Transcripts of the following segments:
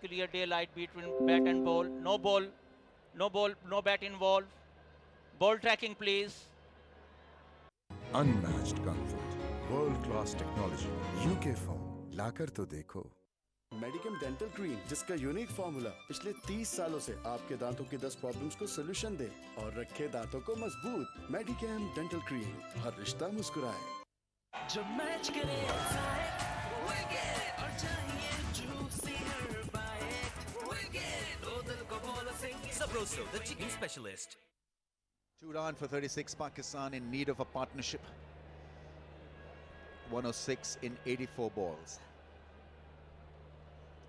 clear daylight between bat and ball. No ball, no ball, no bat involved. Ball tracking, please. Unmatched comfort, world-class technology. UK phone, लाकर तो देखो. Medicam dental cream जिसका unique formula पिछले 30 सालों से आपके दांतों की 10 प्रॉब्लम्स को सलूशन दे और रखे दांतों को मजबूत. मेडिकेम डेंटल क्रीम, हर रिश्ता मुस्कुराए. जब मैच करे विकेट और चाहिए जूसी हर बाइट विकेट ओ दिल को बोलो sing Sabroso, the chicken specialist. 2 down for 36, Pakistan in need of a partnership. 106 in 84 balls.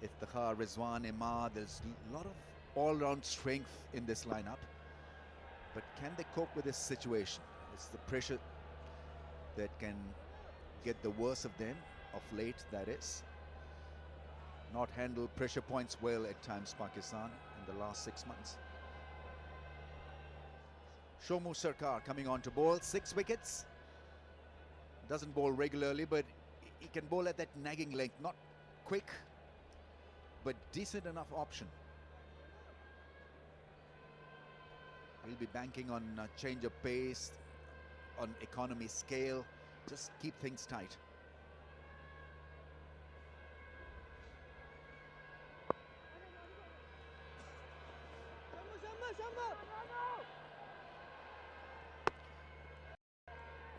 Iftikhar, Rizwan, Imad, there's a lot of all-round strength in this lineup. But can they cope with this situation? It's the pressure that can get the worst of them, of late that is. Not handle pressure points well at times, Pakistan, in the last 6 months. Shomu Sarkar coming on to bowl, 6 wickets. Doesn't bowl regularly, but he can bowl at that nagging length. Not quick, but decent enough option. He'll be banking on change of pace, on economy scale. Just keep things tight.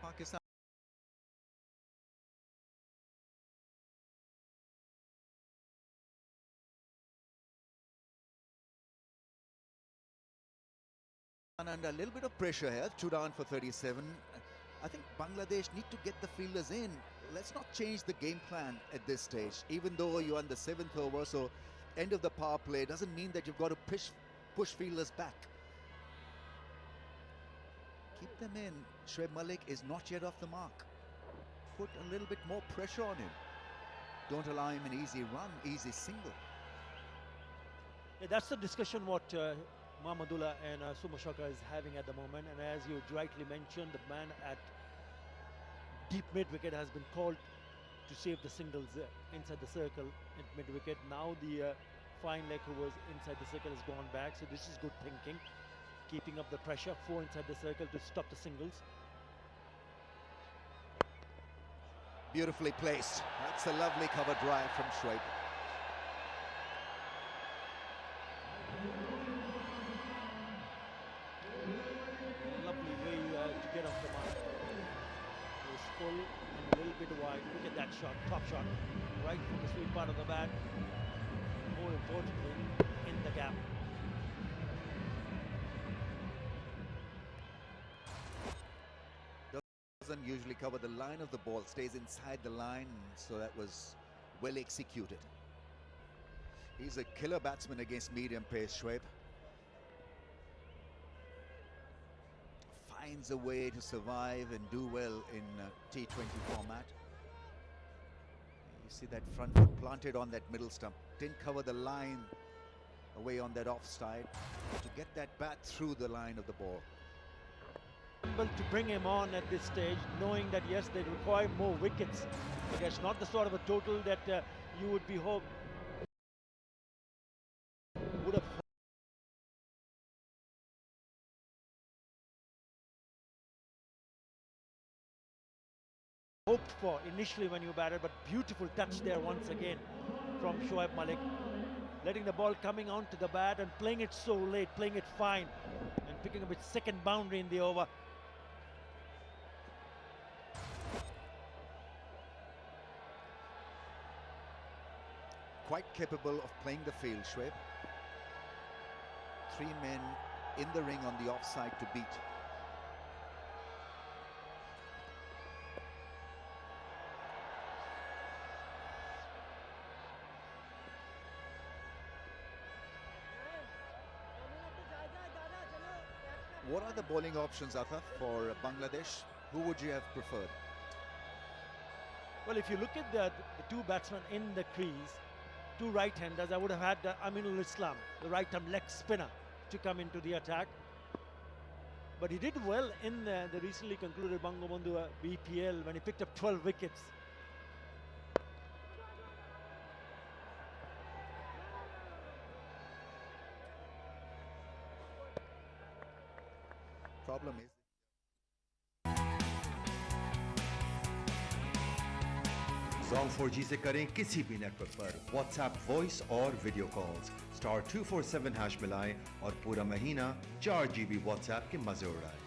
Pakistan under a little bit of pressure here. 2 down for 37. I think Bangladesh need to get the fielders in. Let's not change the game plan at this stage. Even though you're on the 7th over, so end of the power play doesn't mean that you've got to push fielders back. Keep them in. Shoaib Malik is not yet off the mark. Put a little bit more pressure on him. Don't allow him an easy run, easy single. Yeah, that's the discussion what Mahmudullah and Sumashaka is having at the moment. And as you rightly mentioned, the man at deep mid-wicket has been called to save the singles inside the circle at mid-wicket. Now the fine leg who was inside the circle has gone back. So this is good thinking. Keeping up the pressure, 4 inside the circle to stop the singles. Beautifully placed. That's a lovely cover drive from Shoaib. Lovely way to get off the mark. It was full and a little bit wide. Look at that shot, top shot, right from the sweet part of the bat. More importantly, in the gap. Doesn't usually cover the line of the ball, stays inside the line, so that was well executed. He's a killer batsman against medium pace, Shoaib. Finds a way to survive and do well in T20 format. You see that front foot planted on that middle stump. Didn't cover the line away on that offside to get that bat through the line of the ball. To bring him on at this stage, knowing that yes, they require more wickets, but that's not the sort of a total that you would be hoped would have hoped for initially when you batted. But beautiful touch there once again from Shoaib Malik, letting the ball coming onto the bat and playing it so late, playing it fine, and picking up its second boundary in the over. Quite capable of playing the field, Shoaib. 3 men in the ring on the offside to beat. What are the bowling options, Ataf, for Bangladesh? Who would you have preferred? Well, if you look at the 2 batsmen in the crease, 2 right-handers, I would have had Aminul Islam, the right-arm leg spinner, to come into the attack. But he did well in the recently concluded Bangabandhu BPL when he picked up 12 wickets. problem is Zong 4G से करें किसी भी network पर WhatsApp voice और video calls *247# मिलाएं और पूरा महीना 4 GB WhatsApp के मजे उड़ाएं।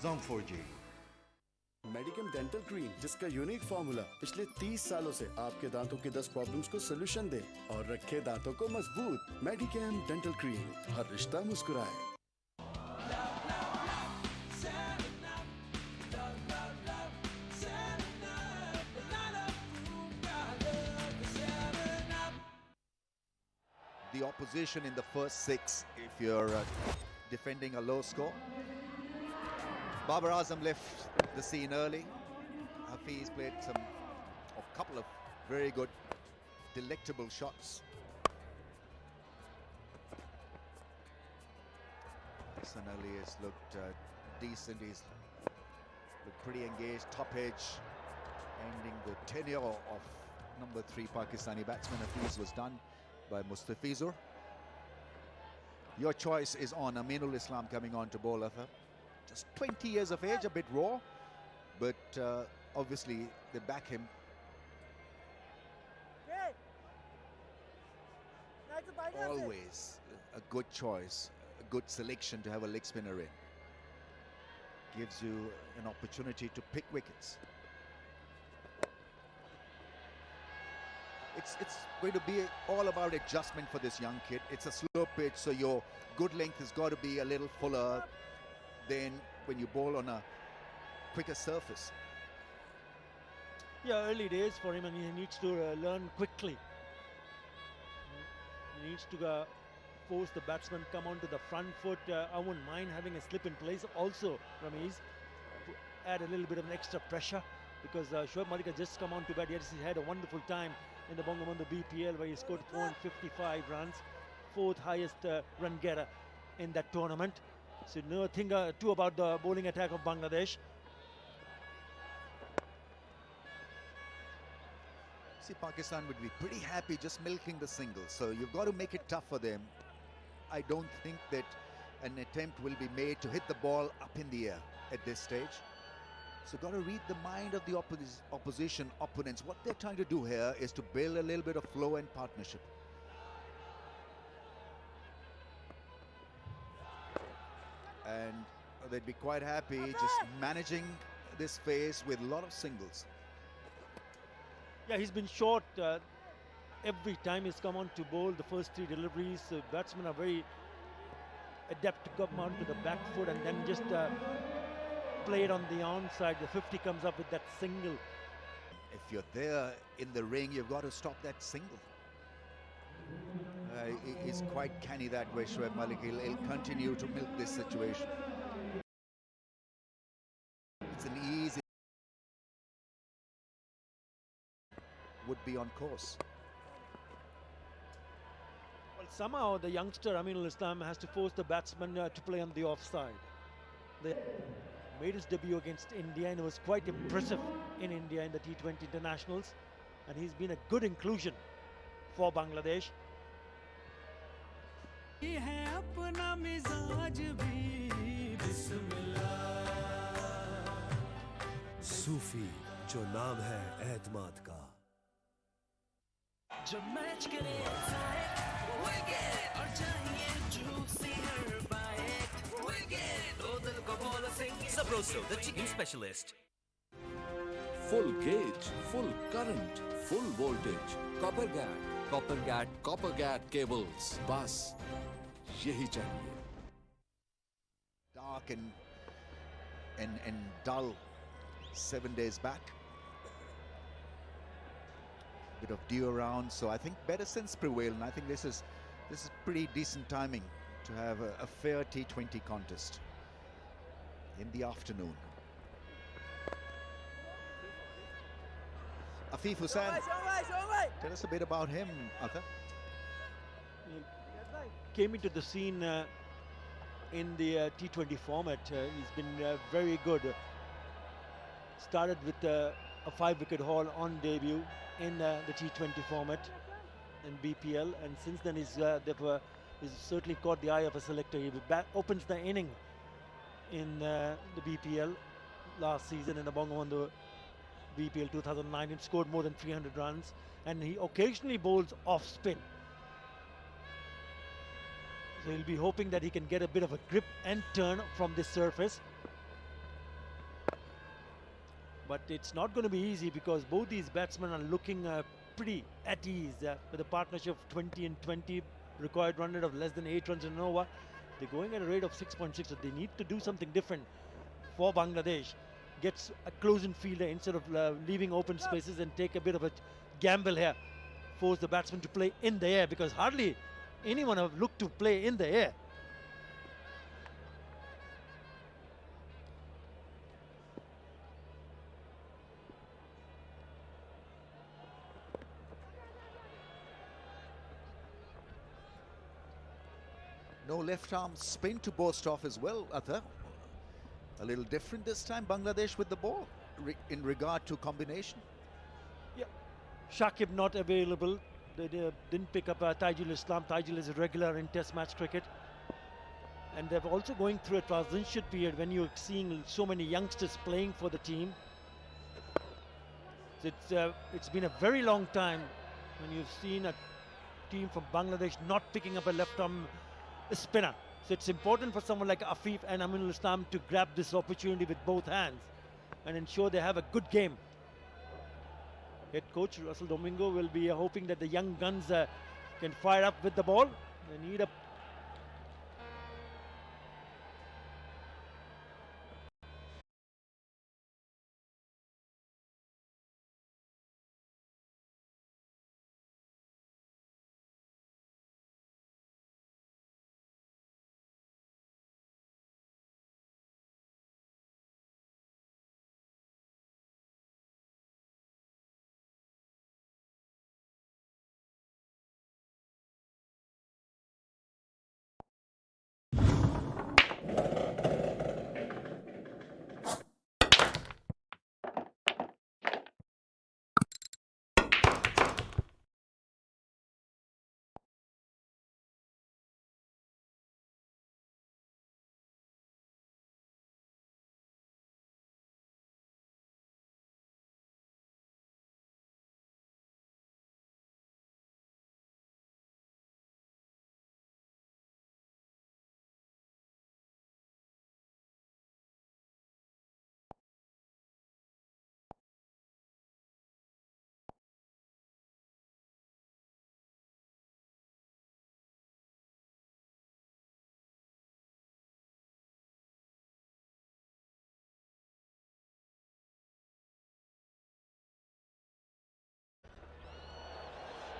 Zong 4G। Medicam dental cream जिसका यूनिक फॉर्मूला पिछले 30 सालों से आपके दांतों की 10 प्रॉब्लम्स को सलूशन दे और रखे दांतों को मजबूत। मेडिकेम डेंटल क्रीम, हर रिश्ता मुस्कुराए। the opposition in the first 6 if you're defending a low score. Babar Azam left the scene early. Hafiz played a couple of very good, delectable shots. Hassan Ali has looked decent. He's looked pretty engaged, top edge, ending the tenure of number 3 Pakistani batsman. Hafiz was done by Mustafizur. Your choice is on. Aminul Islam coming on to bowl, Arthur. Just 20 years of age, a bit raw, but obviously they back him. Always a good choice, a good selection to have a leg spinner in. Gives you an opportunity to pick wickets. It's going to be all about adjustment for this young kid. It's a slow pitch, so your good length has got to be a little fuller than when you bowl on a quicker surface. Yeah, early days for him, and he needs to learn quickly. He needs to force the batsman, come onto the front foot. I wouldn't mind having a slip in place also, Ramiz. Add a little bit of an extra pressure, because Shoaib Malik has just come on to bat. Yes, he had a wonderful time in the Bangabandhu BPL where he scored 455 runs, 4th highest run getter in that tournament. So no thing too about the bowling attack of Bangladesh. See, Pakistan would be pretty happy just milking the singles, so you've got to make it tough for them. I don't think that an attempt will be made to hit the ball up in the air at this stage. So got to read the mind of the opposition opponents. What they're trying to do here is to build a little bit of flow and partnership. And they'd be quite happy just managing this phase with a lot of singles. Yeah, he's been short every time he's come on to bowl. The first 3 deliveries, batsmen are very adept to come on to the back foot and then just play it on the onside. The 50 comes up with that single. If you're there in the ring, you've got to stop that single. He's quite canny that way, Shoaib Malik. He'll continue to milk this situation. It's an easy... would be on course. Well, somehow the youngster Aminul Islam has to force the batsman to play on the offside. They made his debut against India and was quite impressive in India in the T20 internationals, and he's been a good inclusion for Bangladesh. सूफी जो नाम है एतमाद का जब match करे excite wicket और चाहिए juicy हर बाइट विकेट ओ दिल को बोलो sing Sabroso, the chicken specialist. Full gauge, full current, full voltage. Coppergat cables. बस यही चाहिए. Dark and dull 7 days back. Bit of dew around, so I think better sense prevailed, and I think this is pretty decent timing to have a fair T20 contest in the afternoon. Afif Hussain, tell us a bit about him, Arthur. He came into the scene in the T20 format. He's been very good. Started with a 5-wicket haul on debut in the T20 format in BPL, and since then he's certainly caught the eye of a selector. He opens the inning in the BPL last season in the Bangabandhu BPL 2009 and scored more than 300 runs, and he occasionally bowls off spin. So he'll be hoping that he can get a bit of a grip and turn from this surface. But it's not going to be easy because both these batsmen are looking pretty at ease with a partnership of 20 and 20, required run rate of less than 8 runs an over. They're going at a rate of 6.6, so they need to do something different for Bangladesh. Gets a close-in fielder instead of leaving open spaces and take a bit of a gamble here. Force the batsman to play in the air because hardly anyone have looked to play in the air. No left arm spin to boast off as well, Atha. A little different this time, Bangladesh with the ball in regard to combination. Yeah, Shakib not available. They didn't pick up Taijul Islam. Taijul is a regular in Test match cricket. And they're also going through a transition period when you're seeing so many youngsters playing for the team. It's been a very long time when you've seen a team from Bangladesh not picking up a left arm spinner. So it's important for someone like Afif and Aminul Islam to grab this opportunity with both hands and ensure they have a good game. Head coach Russell Domingo will be hoping that the young guns can fire up with the ball. They need a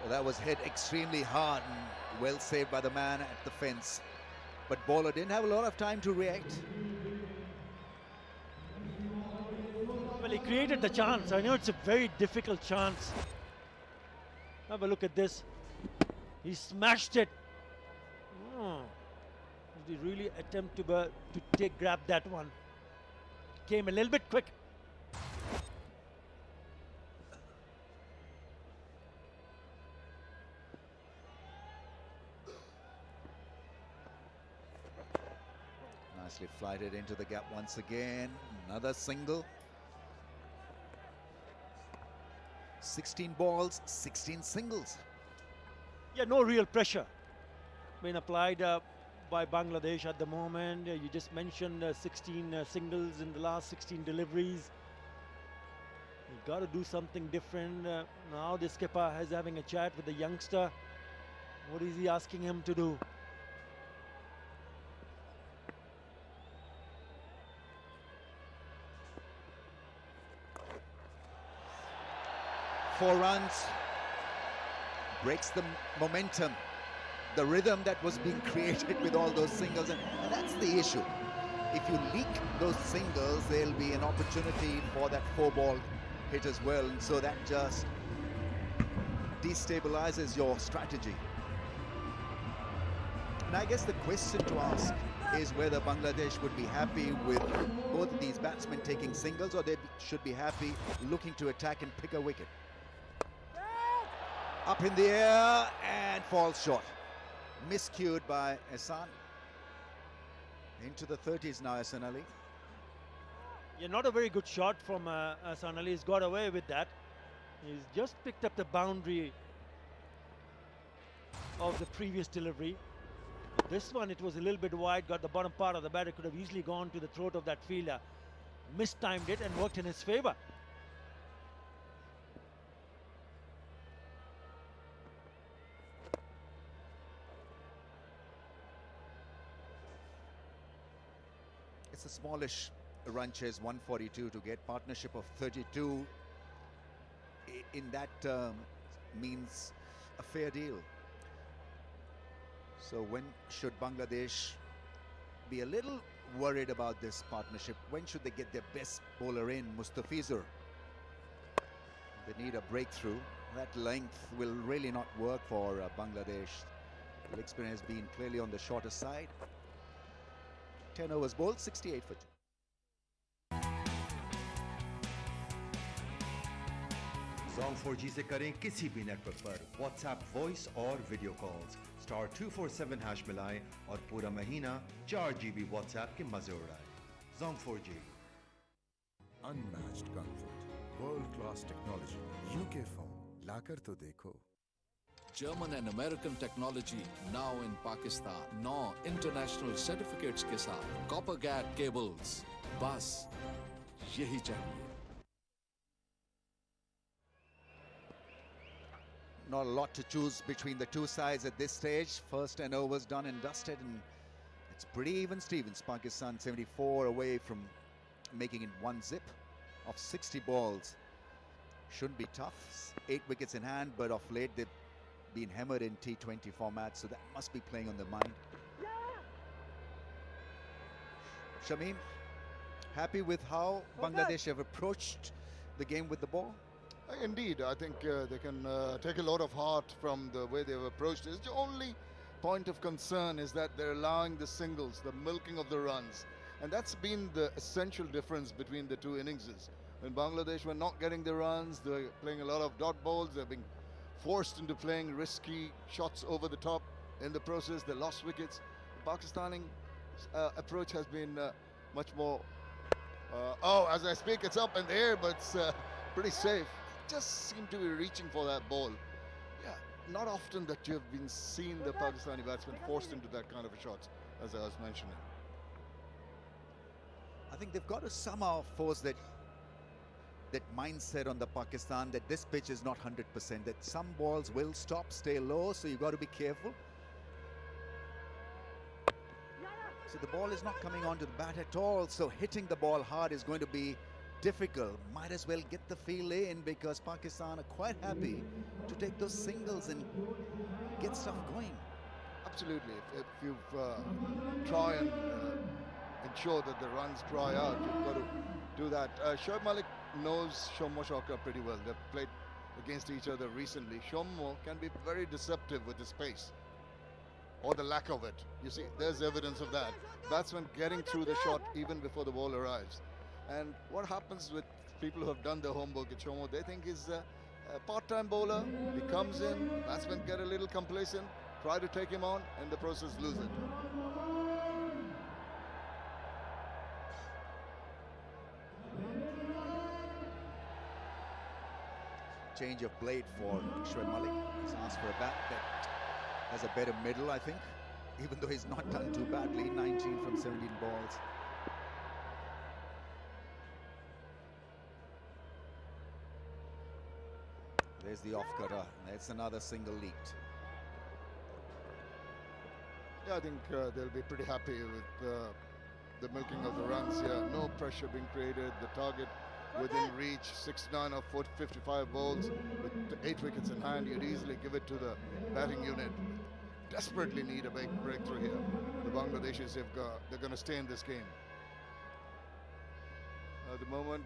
That was hit extremely hard and well saved by the man at the fence. But bowler didn't have a lot of time to react. Well, he created the chance. I know it's a very difficult chance. Have a look at this. He smashed it. Did he really attempt to grab that one? Came a little bit quick. Nicely flighted into the gap once again. Another single. 16 balls, 16 singles. Yeah, no real pressure being applied by Bangladesh at the moment. You just mentioned 16 singles in the last 16 deliveries. You've got to do something different. Now the skipper is having a chat with the youngster. What is he asking him to do? Four runs, breaks the momentum, the rhythm that was being created with all those singles, and that's the issue. If you leak those singles, there'll be an opportunity for that four-ball hit as well, and so that just destabilizes your strategy. And I guess the question to ask is whether Bangladesh would be happy with both of these batsmen taking singles, or they should be happy looking to attack and pick a wicket. Up in the air and falls short. Miscued by Ehsan. Into the 30s now, Hassan Ali. Yeah, not a very good shot from Hassan Ali. He's got away with that. He's just picked up the boundary of the previous delivery. This one, it was a little bit wide, got the bottom part of the bat. It could have easily gone to the throat of that fielder. Mistimed it and worked in his favor. It's a smallish run chase, 142 to get. Partnership of 32 in that means a fair deal. So when should Bangladesh be a little worried about this partnership? When should they get their best bowler in, Mustafizur? They need a breakthrough. That length will really not work for Bangladesh. The leg spin has been clearly on the shorter side. 10 overs bowled, 68 for 2. Zong 4G से करें किसी भी network पर WhatsApp voice और video calls star 247 hash मिलाएं और पूरा महीना 4 GB WhatsApp के मजे उड़ाएं. Zong 4G. Unmatched comfort, world-class technology. UK phone. लाकर तो देखो. German and American technology now in Pakistan. 9 international certificates के साथ copper gad cables. बस यही चाहिए. Not a lot to choose between the two sides at this stage. First 10 overs done and dusted, and it's pretty even Stevens. Pakistan 74 away from making it one zip of 60 balls. Shouldn't be tough. 8 wickets in hand, but of late they've been hammered in T20 format, so that must be playing on their mind. Shamim, happy with how Bangladesh have approached the game with the ball? Indeed, I think they can take a lot of heart from the way they've approached it. The only point of concern is that they're allowing the singles, the milking of the runs. And that's been the essential difference between the two innings. When Bangladesh were not getting the runs, they're playing a lot of dot balls, they're being forced into playing risky shots over the top. In the process, they lost wickets. The Pakistani approach has been much more... as I speak, it's up in the air, but it's pretty safe. Just seem to be reaching for that ball. Yeah, not often that you have been seen the Pakistani batsman forced into that kind of a shot, as I was mentioning. I think they've got to somehow force that mindset on the Pakistan that this pitch is not 100%, that some balls will stop, stay low, so you've got to be careful. So the ball is not coming onto the bat at all, so hitting the ball hard is going to be difficult. Might as well get the field in, because Pakistan are quite happy to take those singles and get stuff going. Absolutely. If you try and ensure that the runs dry out, you've got to do that. Shoaib Malik knows Shomo Shawkat pretty well. They've played against each other recently. Shomo can be very deceptive with his pace, or the lack of it. You see, there's evidence of that. Batsman getting through the shot even before the ball arrives. And what happens with people who have done their homework at Shomo, they think he's a part-time bowler. He comes in, batsmen get a little complacent, try to take him on, and in the process lose it. Change of blade for Shoaib Malik. He's asked for a bat that has a better middle, I think, even though he's not done too badly. 19 from 17 balls. There's the off-cutter. That's another single leaked. Yeah, I think they'll be pretty happy with the milking of the runs here. No pressure being created. The target within reach. 69 of 55 balls with 8 wickets in hand. You'd easily give it to the batting unit. Desperately need a big breakthrough here. The Bangladeshis, they're going to stay in this game. At the moment,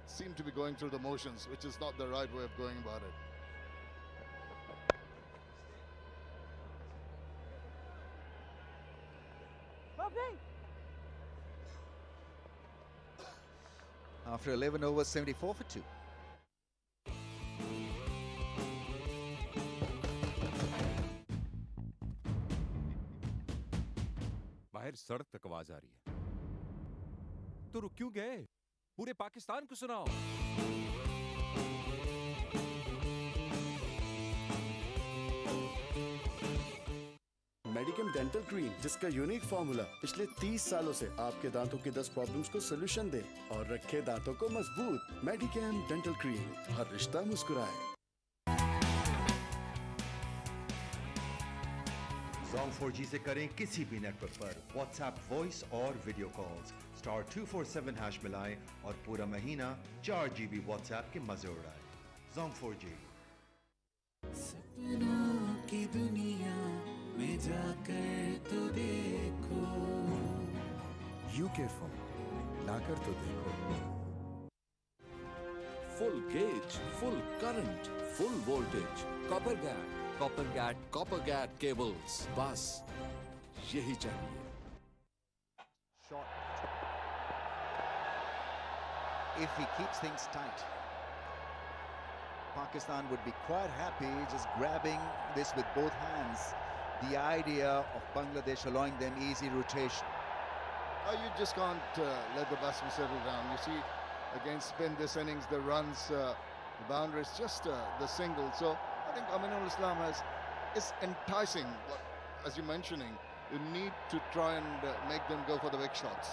seem to be going through the motions, which is not the right way of going about it. After 11 overs, 74 for 2. बाहर सड़क तक आवाज आ रही है। तो रुक क्यों गए? पूरे पाकिस्तान को सुनाओ। मेडिकेम डेंटल क्रीम, जिसका यूनिक फॉर्मूला पिछले 30 सालों से आपके दांतों की 10 प्रॉब्लम्स को सोल्यूशन दे और रखे दांतों को मजबूत। मेडिकेम डेंटल क्रीम, हर रिश्ता मुस्कुराए। Zong 4G से करें किसी भी नेटवर्क पर WhatsApp वॉइस और वीडियो कॉल्स। स्टार 247 हैश मिलाएं और पूरा महीना 4 GB WhatsApp के मजे उड़ाएं। Zong 4G। सपनों की दुनिया में जाकर तो देखो। यूके फोन, लाकर तो देखो। Full gauge, full current, full voltage, copper gad cables, बस यही चाहिए। Shot. If he keeps things tight, Pakistan would be quite happy just grabbing this with both hands. The idea of Bangladesh allowing them easy rotation. You just can't let the batsman settle down. You see, against spin this innings, the runs, the boundaries, just the single. So I think Aminul Islam is enticing. But as you're mentioning, you need to try and make them go for the big shots.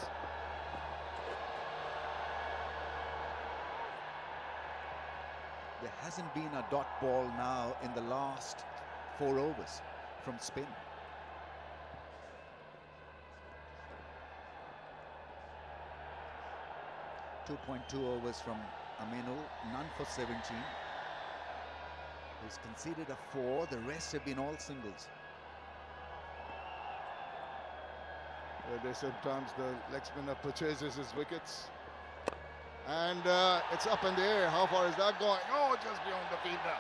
There hasn't been a dot ball now in the last 4 overs from spin. .2 overs from Aminul, none for 17. He's conceded a 4, the rest have been all singles. They sometimes the leg spinner purchases his wickets. And it's up in the air. How far is that going? Oh, just beyond the fielder.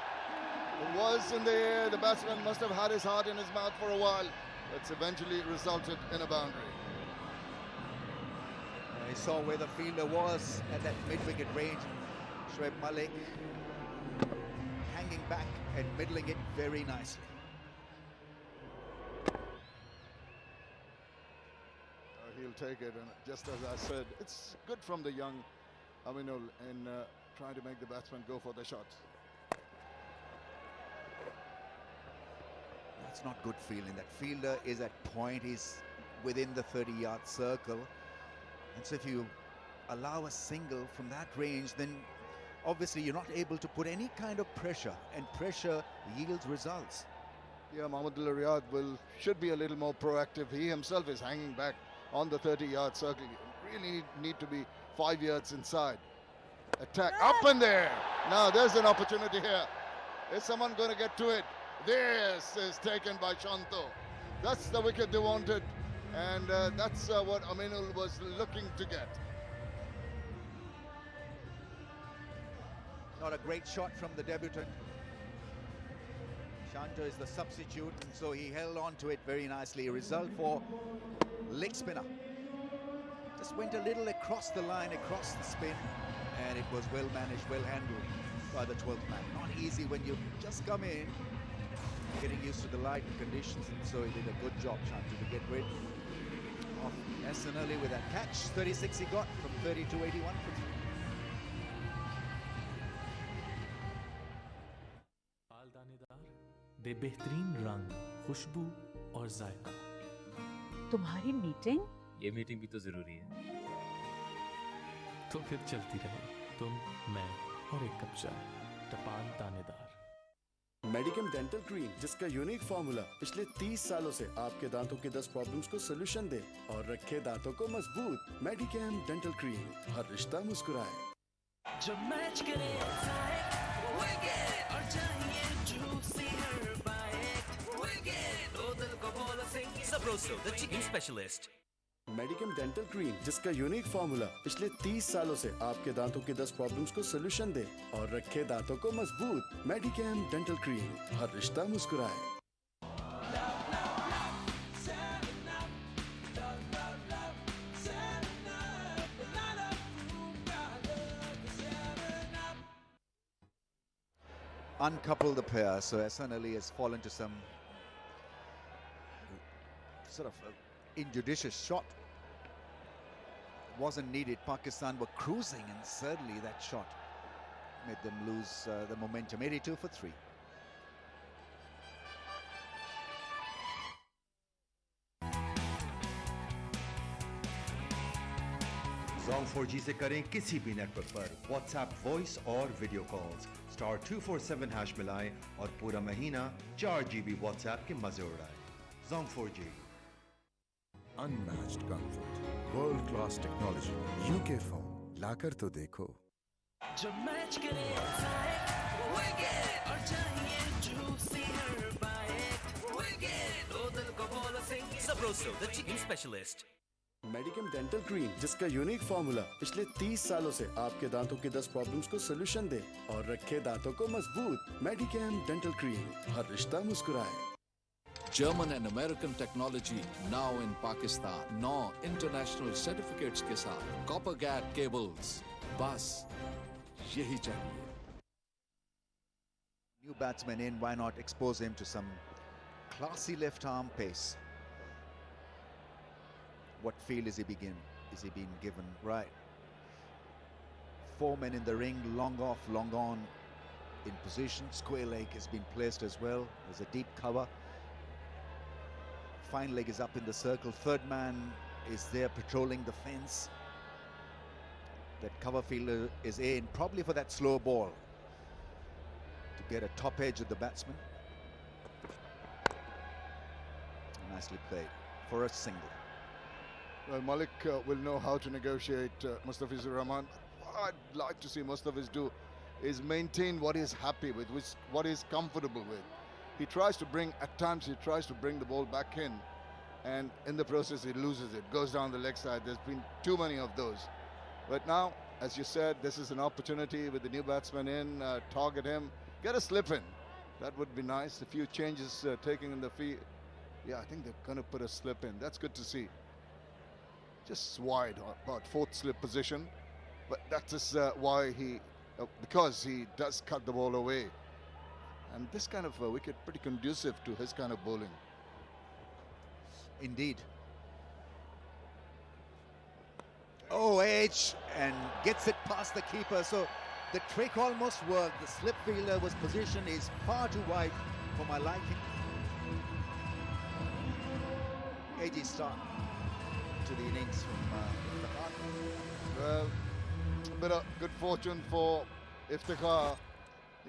It was in the air. The batsman must have had his heart in his mouth for a while. It's eventually resulted in a boundary. He saw where the fielder was at that mid-wicket range. Shoaib Malik hanging back and middling it very nicely. He'll take it, and just as I said, it's good from the young Aminul in trying to make the batsman go for the shot. That's not good fielding. That fielder is at point, he's within the 30-yard circle. And so if you allow a single from that range, then obviously you're not able to put any kind of pressure, and pressure yields results. Yeah, Mahmudullah Riyad should be a little more proactive. He himself is hanging back on the 30-yard circle. You really need to be 5 yards inside. Attack up in there. Now there's an opportunity here. Is someone going to get to it? This is taken by Shanto. That's the wicket they wanted. And that's what Aminul was looking to get. Not a great shot from the debutant. Shanto is the substitute, and so he held on to it very nicely. A result for leg spinner. Just went a little across the line, across the spin, and it was well managed, well handled by the 12th man. Not easy when you just come in, getting used to the light conditions, and so he did a good job, Shanto, to get rid of Hassan Ali with that catch. 36 he got from 30 to 81 for 3. बेबेहतरीन रंग, खुशबू और जायका। तुम्हारी meeting? ये meeting भी तो जरूरी है। तो फिर चलती रहे, तुम, मैं और एक कप चाय। टपाल दानेदार। मेडिकेम डेंटल क्रीम, जिसका यूनिक फॉर्मूला पिछले 30 सालों से आपके दांतों की 10 प्रॉब्लम्स को सोल्यूशन दे और रखे दांतों को मजबूत। मेडिकेम डेंटल क्रीम, हर रिश्ता मुस्कुराए। जब मैच करे विकेट और चाहिए जूसी हर बाइट, विकेट ओ दिल को बोलो sing. Sabroso, the chicken specialist. Medicam dental cream, जिसका यूनिक फॉर्मूला पिछले 30 सालों से आपके दांतों की 10 प्रॉब्लम्स को सोल्यूशन दे और रखे दांतों को मजबूत। मेडिकेम डेंटल क्रीम, हर रिश्ता मुस्कुराए। Uncouple the pair, so Hassan Ali has fallen to some sort of injudicious shot. Wasn't needed. Pakistan were cruising, and certainly that shot made them lose the momentum. 82 for 3. Zone 4G से करें किसी भी network पर WhatsApp voice और video calls *247# मिलाएं और पूरा महीना 4 GB WhatsApp के मजे उड़ाएं. Zone 4G. Unmatched comfort, world-class technology. UK phone. लाकर तो देखो. जब मैच करे एक्साइट विकेट और चाहिए जूसी हर बाइट विकेट ओ दिल को बोलो sing Sabroso the chicken specialist. Medicam dental cream, जिसका यूनिक फॉर्मूला पिछले 30 सालों से आपके दांतों की 10 प्रॉब्लम्स को सोल्यूशन दे और रखे दांतों को मजबूत. मेडिकेम डेंटल क्रीम, हर रिश्ता मुस्कुराए. German and American technology now in Pakistan. 9 international certificates के साथ copper gap cables. बस यही चाहिए. New batsman in, why not expose him to some classy left arm pace? What feel is he being given? Right. 4 men in the ring, long off, long on in position. Square leg has been placed as well. There's a deep cover. Fine leg is up in the circle. Third man is there patrolling the fence. That cover fielder is in, probably for that slow ball to get a top edge of the batsman. Nicely played for a single. Well, Malik will know how to negotiate Mustafizur Rahman. What I'd like to see Mustafiz do is maintain what he's happy with, what he's comfortable with. He tries to bring, at times he tries to bring the ball back in, and in the process he loses it, goes down the leg side. There's been too many of those. But now, as you said, this is an opportunity with the new batsman in, target him, get a slip in. That would be nice. A few changes taking in the field. Yeah, I think they're going to put a slip in. That's good to see. Just wide, about 4th slip position. But that is why because he does cut the ball away. And this kind of wicket pretty conducive to his kind of bowling. Indeed. Oh, edge, and gets it past the keeper. So the trick almost worked. The slip fielder was positioned is far too wide for my liking. Edgy start to the innings from Iftikhar. Well, a bit of good fortune for Iftikhar.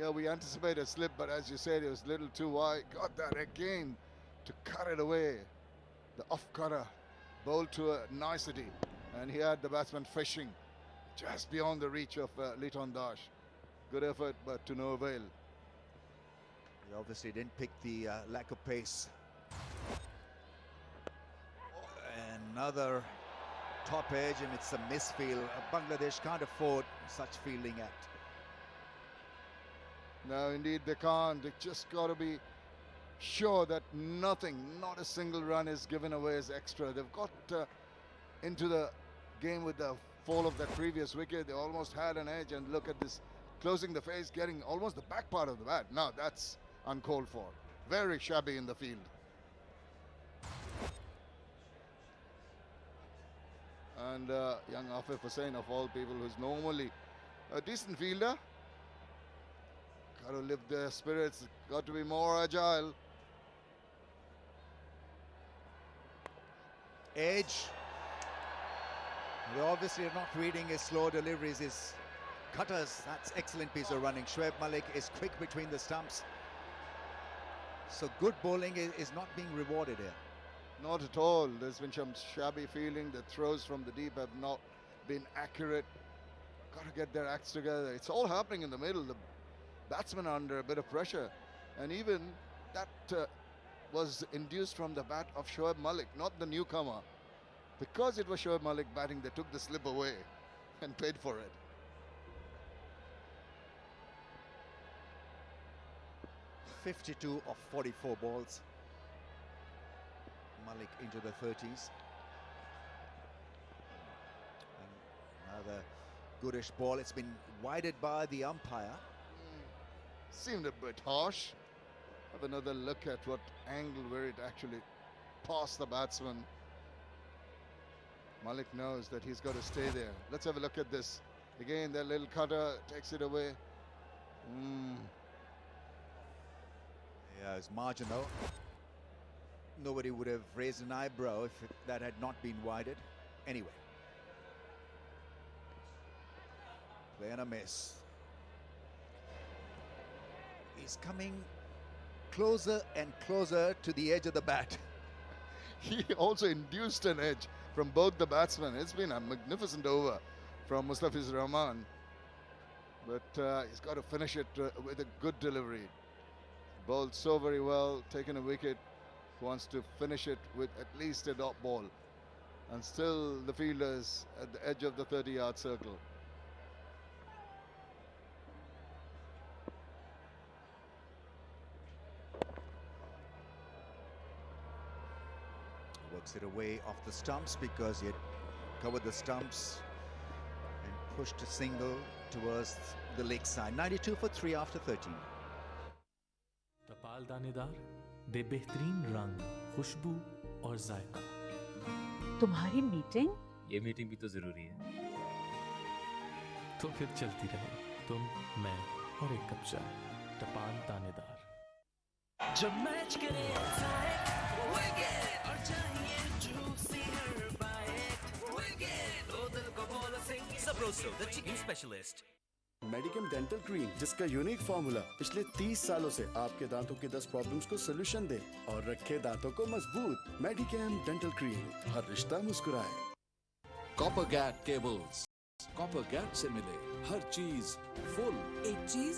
Yeah, we anticipate a slip, but as you said, it was a little too wide. Got that again to cut it away. The off-cutter bowled to a nicety, and he had the batsman fishing just beyond the reach of Liton Dash. Good effort, but to no avail. He obviously didn't pick the lack of pace. Another top edge, and it's a misfield. Bangladesh can't afford such fielding act. No, indeed they can't. They just got to be sure that nothing, not a single run is given away as extra. They've got into the game with the fall of that previous wicket. They almost had an edge, and look at this, closing the face, getting almost the back part of the bat. No, that's uncalled for. Very shabby in the field. And young Afif Hussain, of all people, who's normally a decent fielder, got to lift their spirits, got to be more agile. Edge. They obviously are not reading his slow deliveries, his cutters. That's excellent piece of running. Shoaib Malik is quick between the stumps. So good bowling is not being rewarded here. Not at all. There's been some shabby fielding. The throws from the deep have not been accurate. Got to get their acts together. It's all happening in the middle. The batsmen are under a bit of pressure. And even that was induced from the bat of Shoaib Malik, not the newcomer. Because it was Shoaib Malik batting, they took the slip away and paid for it. .52 of 44 balls. Malik into the 30s. And another goodish ball. It's been wided by the umpire. Seemed a bit harsh. Have another look at what angle where it actually passed the batsman. Malik knows that he's got to stay there. Let's have a look at this. Again, that little cutter takes it away. Yeah, it's marginal. Nobody would have raised an eyebrow if that had not been wided. Anyway. Play and a miss. He's coming closer and closer to the edge of the bat. He also induced an edge from both the batsmen. It's been a magnificent over from Mustafiz Rahman. But he's got to finish it with a good delivery. Bowled so very well, taken a wicket. Wants to finish it with at least a dot ball. And still the fielders at the edge of the 30-yard circle. Works it away off the stumps because he had covered the stumps and pushed a single towards the leg side. 92 for 3 after 13. टपाल दानेदार दे बेहतरीन रंग, खुशबू और जायका। तुम्हारी meeting? ये meeting भी तो जरूरी है। तो फिर चलती रहे, तुम, मैं और एक कप चाय। टपाल दानेदार। जब मैच करे और चाहिए juicy her bite, ओ दिल को बोलो sing Sabroso, the chicken specialist. Medicam dental cream, जिसका यूनिक फॉर्मूला पिछले 30 सालों से आपके दांतों की 10 प्रॉब्लम्स को सोल्यूशन दे और रखे दांतों को मजबूत। मेडिकेम डेंटल क्रीम, हर रिश्ता मुस्कुराए। Copper gate cables, copper gate से मिले हर चीज फुल। एक चीज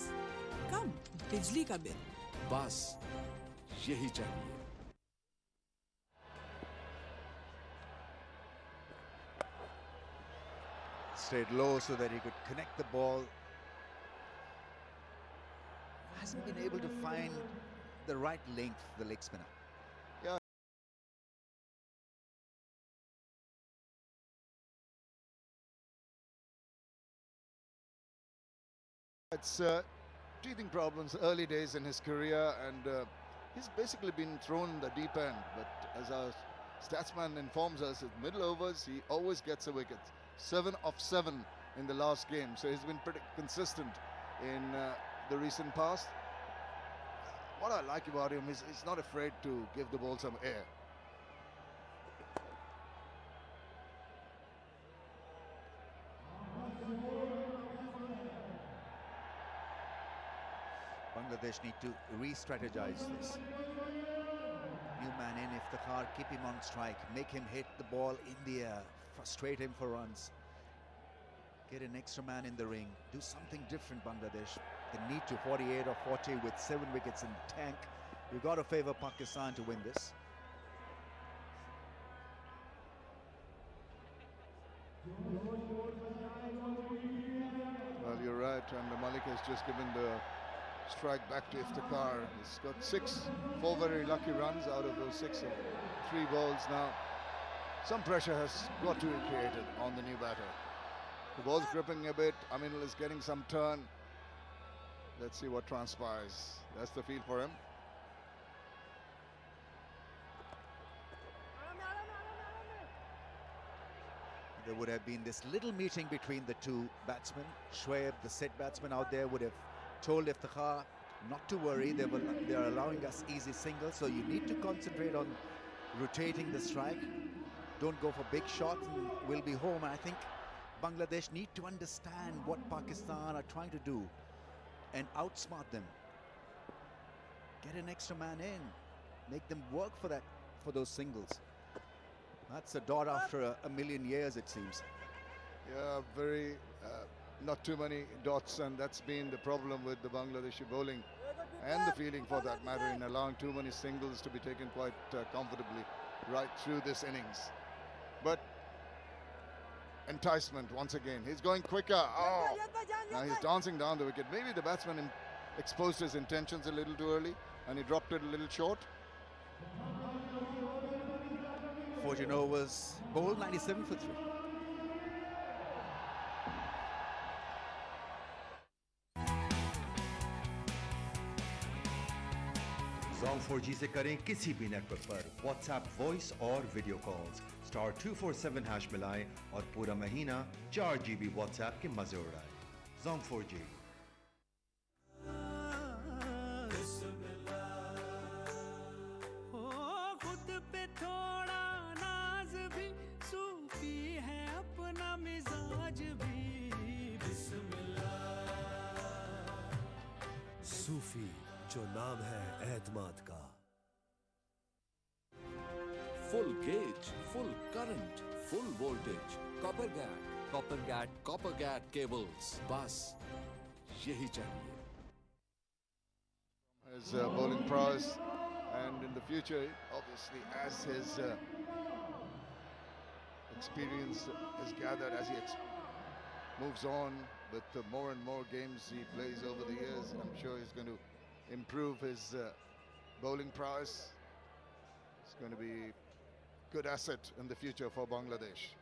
कम, बिजली का बिल। बस यही चाहिए। Stayed low so that he could connect the ball. Hasn't been able to find the right length, the leg spinner. Yeah. It's teething problems early days in his career, and he's basically been thrown in the deep end. But as our statsman informs us, at middle overs, he always gets a wicket. 7 of 7 in the last game, so he's been pretty consistent in the recent past. What I like about him is he's not afraid to give the ball some air. Bangladesh need to re-strategize this. New man in, Iftikhar, keep him on strike, make him hit the ball in the air, frustrate him for runs. Get an extra man in the ring, do something different, Bangladesh. They need to 48 or 40 with 7 wickets in the tank. You've got to favour Pakistan to win this. Well, you're right, and Malik has just given the strike back to Iftikhar. He's got 4 very lucky runs out of those 6 of 3 balls now. Some pressure has got to be created on the new batter. The ball's gripping a bit. Aminul is getting some turn. Let's see what transpires. That's the feel for him. There would have been this little meeting between the two batsmen. Shoaib, the set batsman out there, would have told Iftikhar not to worry. They're allowing us easy singles, so you need to concentrate on rotating the strike. Don't go for big shots and we'll be home. I think Bangladesh need to understand what Pakistan are trying to do and outsmart them. Get an extra man in. Make them work for those singles. That's a dot after a million years, it seems. Yeah, not too many dots, and that's been the problem with the Bangladeshi bowling and the fielding for that matter, in allowing too many singles to be taken quite comfortably right through this innings. But enticement once again. He's going quicker. Oh, now he's dancing down the wicket. Maybe the batsman exposed his intentions a little too early and he dropped it a little short. 14 overs, bowled 97 for 3. Zone 4G से करें किसी भी network पर WhatsApp voice और video calls *247# मिलाएं और पूरा महीना 4 GB WhatsApp के मजे उड़ाएं। Zong 4G। खुद पे थोड़ा नाज भी सूफी है अपना मिजाज भी बिस्मिल्लाह। सूफी जो नाम है एतमाद का। Full gauge, full current, full voltage. Copper Gad cables. बस यही चाहिए। His bowling prowess, and in the future, obviously, as his experience is gathered, as he moves on with more and more games he plays over the years, I'm sure he's going to improve his bowling prowess. It's going to be a good asset in the future for Bangladesh.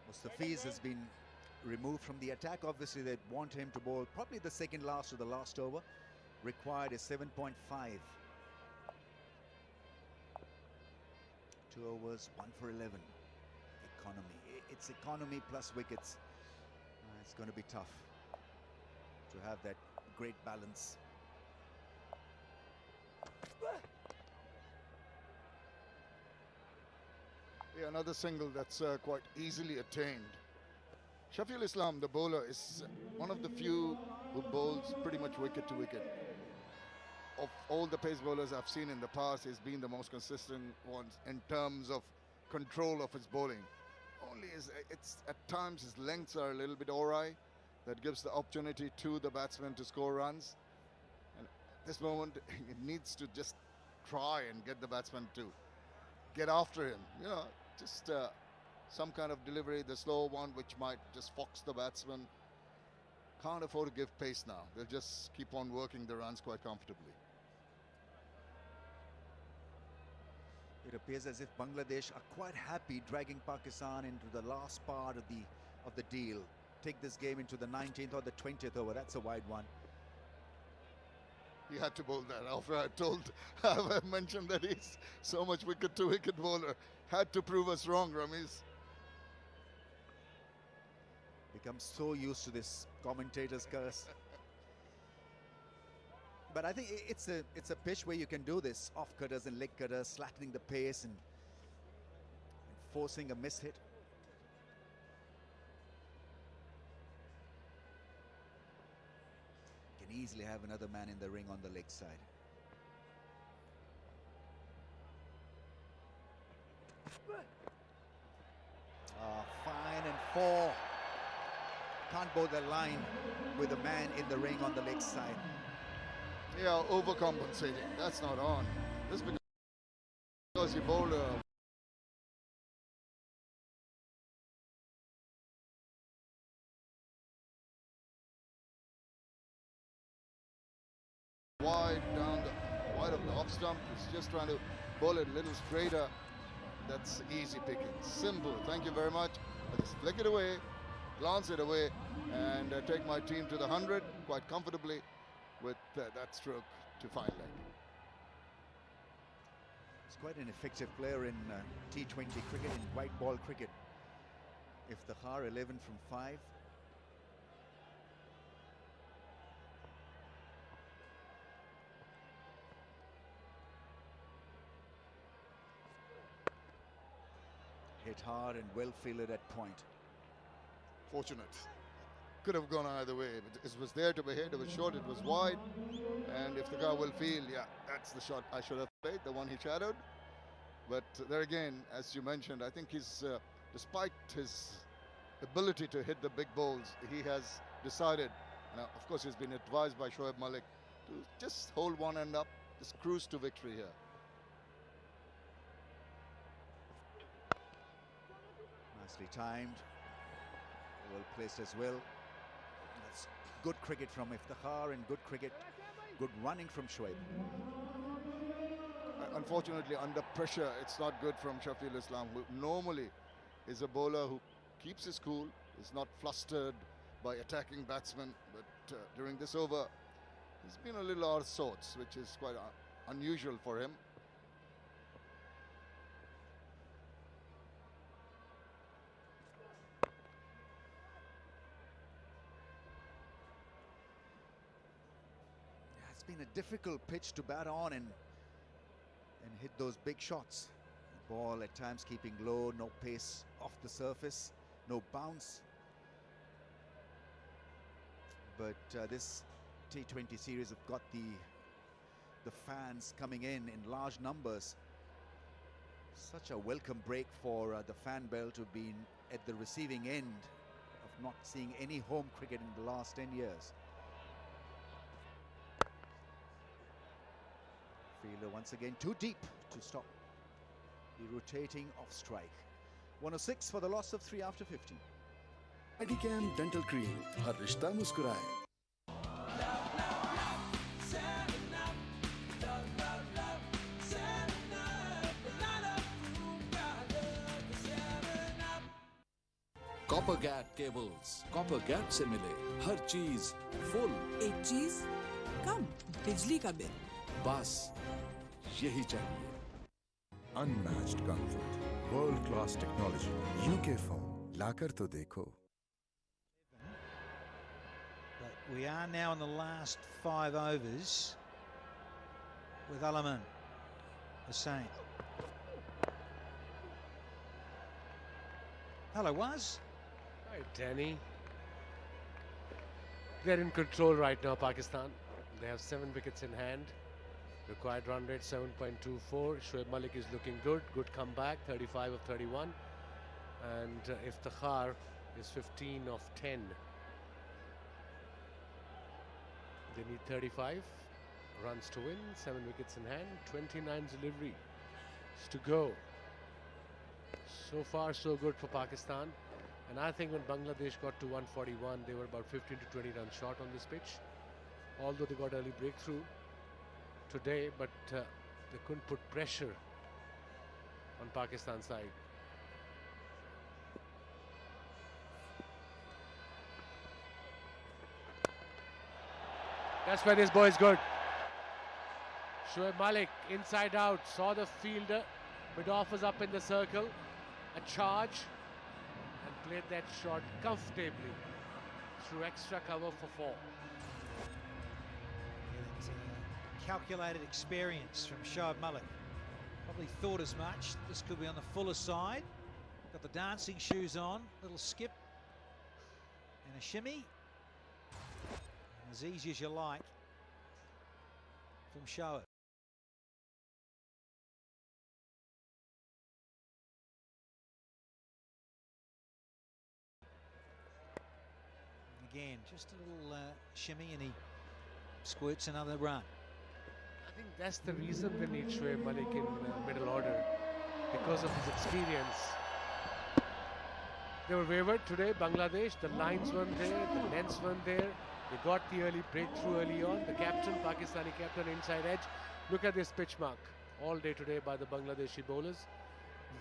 Mustafiz has been removed from the attack. Obviously, they want him to bowl probably the second last or the last over. Required is 7.5. 2 overs, 1 for 11. Economy. It's economy plus wickets. It's going to be tough to have that great balance. Yeah, another single that's quite easily attained. Shafiul Islam, the bowler, is one of the few who bowls pretty much wicket to wicket. Of all the pace bowlers I've seen in the past, he's been the most consistent one in terms of control of his bowling. Only it's at times his lengths are a little bit awry. That gives the opportunity to the batsman to score runs. And at this moment, it needs to just try and get the batsman to get after him. You know, just some kind of delivery, the slow one, which might just fox the batsman. Can't afford to give pace now. They'll just keep on working the runs quite comfortably. It appears as if Bangladesh are quite happy dragging Pakistan into the last part of the deal. Take this game into the 19th or the 20th over. That's a wide one. He had to bowl that after I mentioned that he's so much wicket to wicket bowler. Had to prove us wrong, Ramiz. Become so used to this commentator's curse. But I think it's a pitch where you can do this. Off cutters and leg cutters, slackening the pace and forcing a miss hit. Can easily have another man in the ring on the leg side. Fine and 4. Can't bowl the line with a man in the ring on the leg side. Yeah, overcompensating. That's not on. This because he bowled a wide of the off stump. He's just trying to bowl it a little straighter. That's easy picking. Simple. Thank you very much. I just flick it away, glance it away, and take my team to the 100 quite comfortably with that stroke to fine leg. He's quite an effective player in T20 cricket, in white ball cricket. Iftikhar 11 from 5. Hit hard and well fielded at point. Fortunate. Could have gone either way. But it was there to be hit. It was short. It was wide. And if the guy will feel, yeah, that's the shot I should have played, the one he shadowed. But there again, as you mentioned, I think he's, despite his ability to hit the big balls, he has decided, and of course he's been advised by Shoaib Malik, to just hold one end up, just cruise to victory here. Nicely timed, well placed as well. That's good cricket from Iftikhar and good cricket, good running from Shoaib. Unfortunately, under pressure, it's not good from Shafiul Islam, who normally is a bowler who keeps his cool, is not flustered by attacking batsmen. But during this over, He's been a little out of sorts, which is quite unusual for him. It's been a difficult pitch to bat on and hit those big shots. The ball at times keeping low, no pace off the surface, no bounce. But this T20 series have got the fans coming in large numbers. Such a welcome break for the fan belt to have been at the receiving end of not seeing any home cricket in the last 10 years. Fielder once again too deep to stop the rotating off strike. 106 for the loss of 3 after 50. Medicam dental cream, हर रिश्ता मुस्कुराए। Copper Gat cables. Copper Gat से मिले हर चीज full. एक चीज कम बिजली का बिल। बस यही चाहिए। Unmatched comfort, world-class technology, UK phone, लाकर तो देखो। But we are now in the last 5 overs with Alaman Hussain. Hello, Waz. Hi, Danny. They're in control right now, Pakistan. They have 7 wickets in hand. Required run rate 7.24. Shoaib Malik is looking good. Good comeback, 35 of 31. And Iftikhar is 15 of 10. They need 35 runs to win. 7 wickets in hand. 29 deliveries to go. So far, so good for Pakistan. And I think when Bangladesh got to 141, they were about 15 to 20 runs short on this pitch. Although they got early breakthrough today, but they couldn't put pressure on Pakistan's side. That's where this boy is good. Shoaib Malik inside out, saw the fielder, mid-off was up in the circle, a charge, and played that shot comfortably through extra cover for 4. Calculated experience from Shoaib Malik. Probably thought as much. This could be on the fuller side. Got the dancing shoes on, little skip and a shimmy. As easy as you like from Shoaib. Again, just a little shimmy and he squirts another run. I think that's the reason they need Shoaib Malik in middle order, because of his experience. They were wavered today, Bangladesh. The lines weren't there, the lengths weren't there. They got the early breakthrough early on. The captain, Pakistani captain, inside edge. Look at this pitch mark all day today by the Bangladeshi bowlers.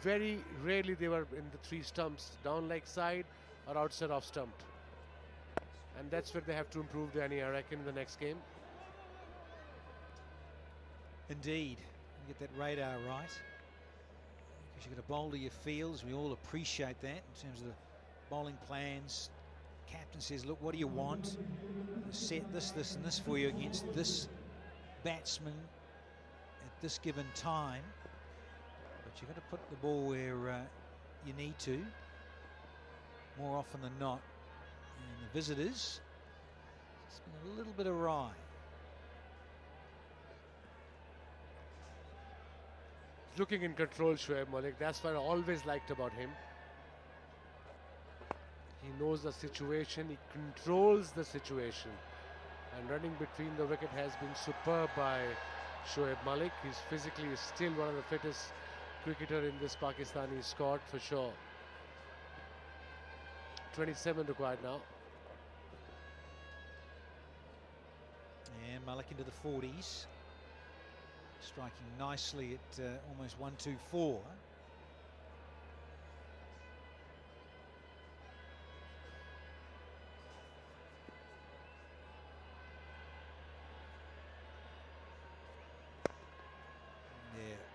Very rarely they were in the 3 stumps, down leg side or outside off stumped. And that's where they have to improve, Danny, I reckon, in the next game. Indeed, you get that radar right. Because you've got to bowl to your fields. We all appreciate that in terms of the bowling plans. Captain says, look, what do you want? Set this, this, and this for you against this batsman at this given time. But you've got to put the ball where you need to, more often than not. And the visitors, it's been a little bit awry. Looking in control, Shoaib Malik. That's what I always liked about him. He knows the situation, he controls the situation. And running between the wicket has been superb by Shoaib Malik. He's physically still one of the fittest cricketer in this Pakistani squad for sure. 27 required now. And Malik into the 40s. Striking nicely at almost 124.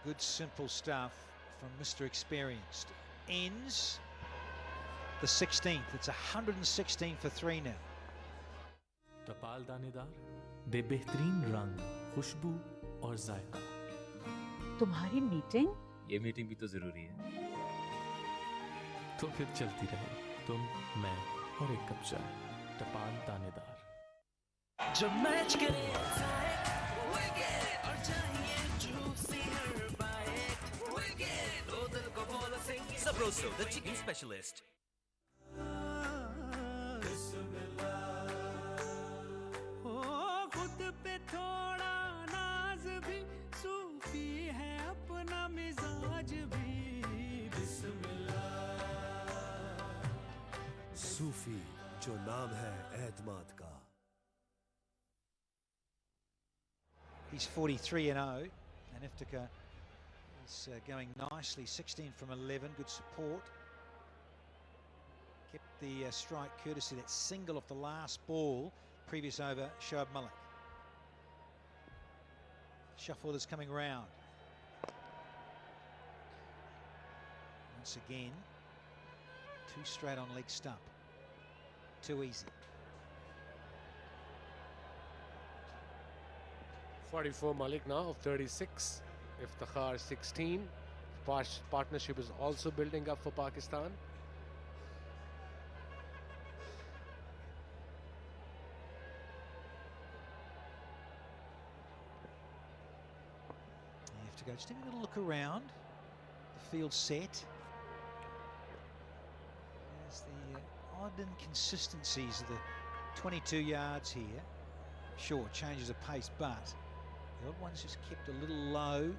Good simple stuff from Mr. Experienced. Ends the 16th. It's 116 for 3 now. टपाल दानेदार, दे बेहतरीन रंग, खुशबू और जायका। तुम्हारी meeting? ये meeting भी तो जरूरी है। तो फिर चलती रहे, तुम, मैं और एक कप चाय। टपाल दानेदार। जब मैच करे विकेट और चाहिए juicy her bite wicket ओ दिल को बोलो sing Sabroso, the chicken specialist. खुद पे थोड़ा नाज भी सूफी है अपना मिजाज भी बिस्मिल्लाह सूफी जो नाम है एतमाद का। He's 43-0, and Iftikhar is going nicely. 16 from 11, good support. Kept the strike courtesy that single off the last ball, previous over, Shoaib Malik. Shuffle is coming round. Once again, 2 straight on leg stump. Too easy. 44 Malik now of 36. Iftikhar 16. Partnership is also building up for Pakistan. You have to go just having a look around. The field set. There's the odd inconsistencies of the 22 yards here. Sure, changes of pace, but the odd one's just kept a little low.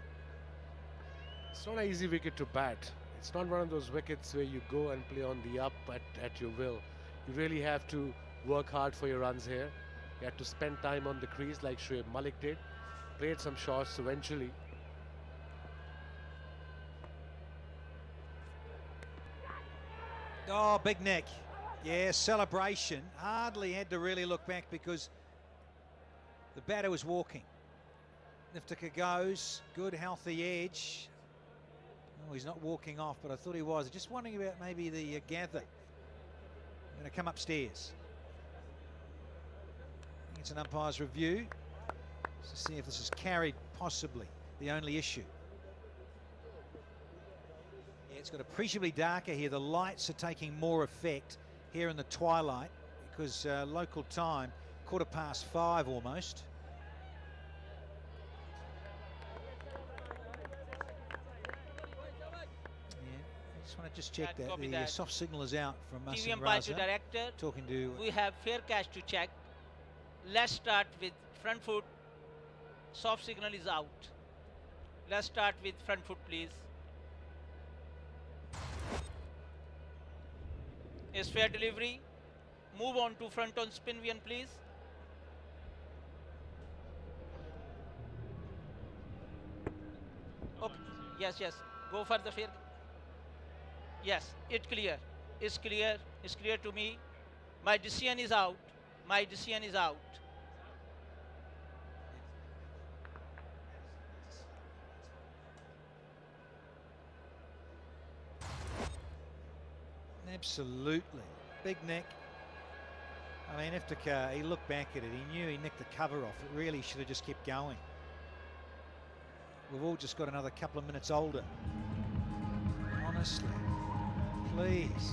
It's not an easy wicket to bat. It's not one of those wickets where you go and play on the up at your will. You really have to work hard for your runs here. You have to spend time on the crease like Shoaib Malik did. Played some shots eventually. Oh, big neck. Yeah, celebration. Hardly had to really look back because the batter was walking. Iftikhar goes, good healthy edge. Oh, he's not walking off, but I thought he was. Just wondering about maybe the gather. Going to come upstairs. I think it's an umpire's review to see if this is carried, possibly. The only issue. Yeah, it's got appreciably darker here. The lights are taking more effect here in the twilight because local time, 5:15 almost. I want to just check that the soft signal is out from us. TV umpire to director. Talking to. We have fair catch to check. Let's start with front foot. Soft signal is out. Let's start with front foot, please. Is fair delivery. Move on to front on spin vian, please. Okay. Yes, yes. Go for the fair. Yes, it's clear. It's clear. It's clear to me. My decision is out. My decision is out. Absolutely. Big neck. I mean, Iftikhar, he looked back at it. He knew he nicked the cover off. It really should have just kept going. We've all just got another couple of minutes older. Honestly. Please.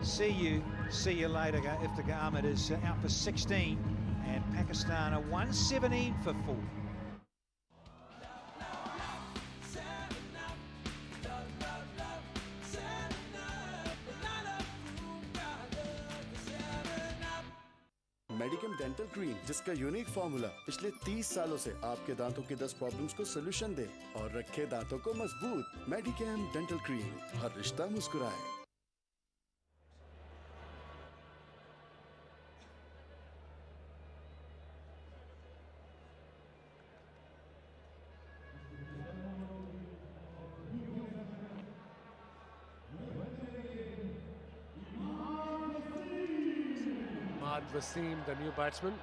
See you later. Iftikhar Ahmed is out for 16 and Pakistan are 117 for 4. Medicom dental cream जिसका unique formula पिछले 30 सालों से आपके दांतों की 10 problems को solution दे और रखे दांतों को मजबूत। मेडिकम डेंटल क्रीम, हर रिश्ता मुस्कुराए। Wasim, the new batsman.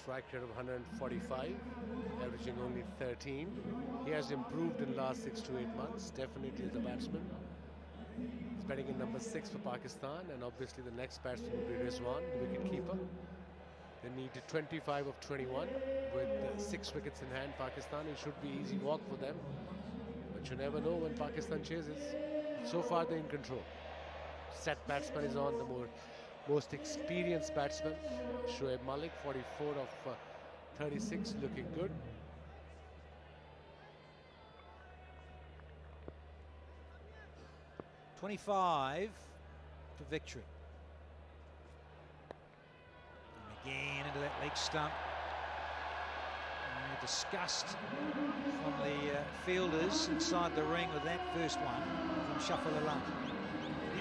strike rate of 145, averaging only 13. He has improved in last 6 to 8 months, definitely as a batsman. He's batting in number 6 for Pakistan, and obviously the next batsman will be Rizwan, the wicket-keeper. They need 25 of 21 with 6 wickets in hand. Pakistan, it should be easy walk for them. But you never know when Pakistan chases. So far they're in control. Set batsman is on, the most experienced batsman, Shoaib Malik, 44 of 36, looking good. .25 for victory. And again into that leg stump. And disgust from the fielders inside the ring with that first one from Shafal.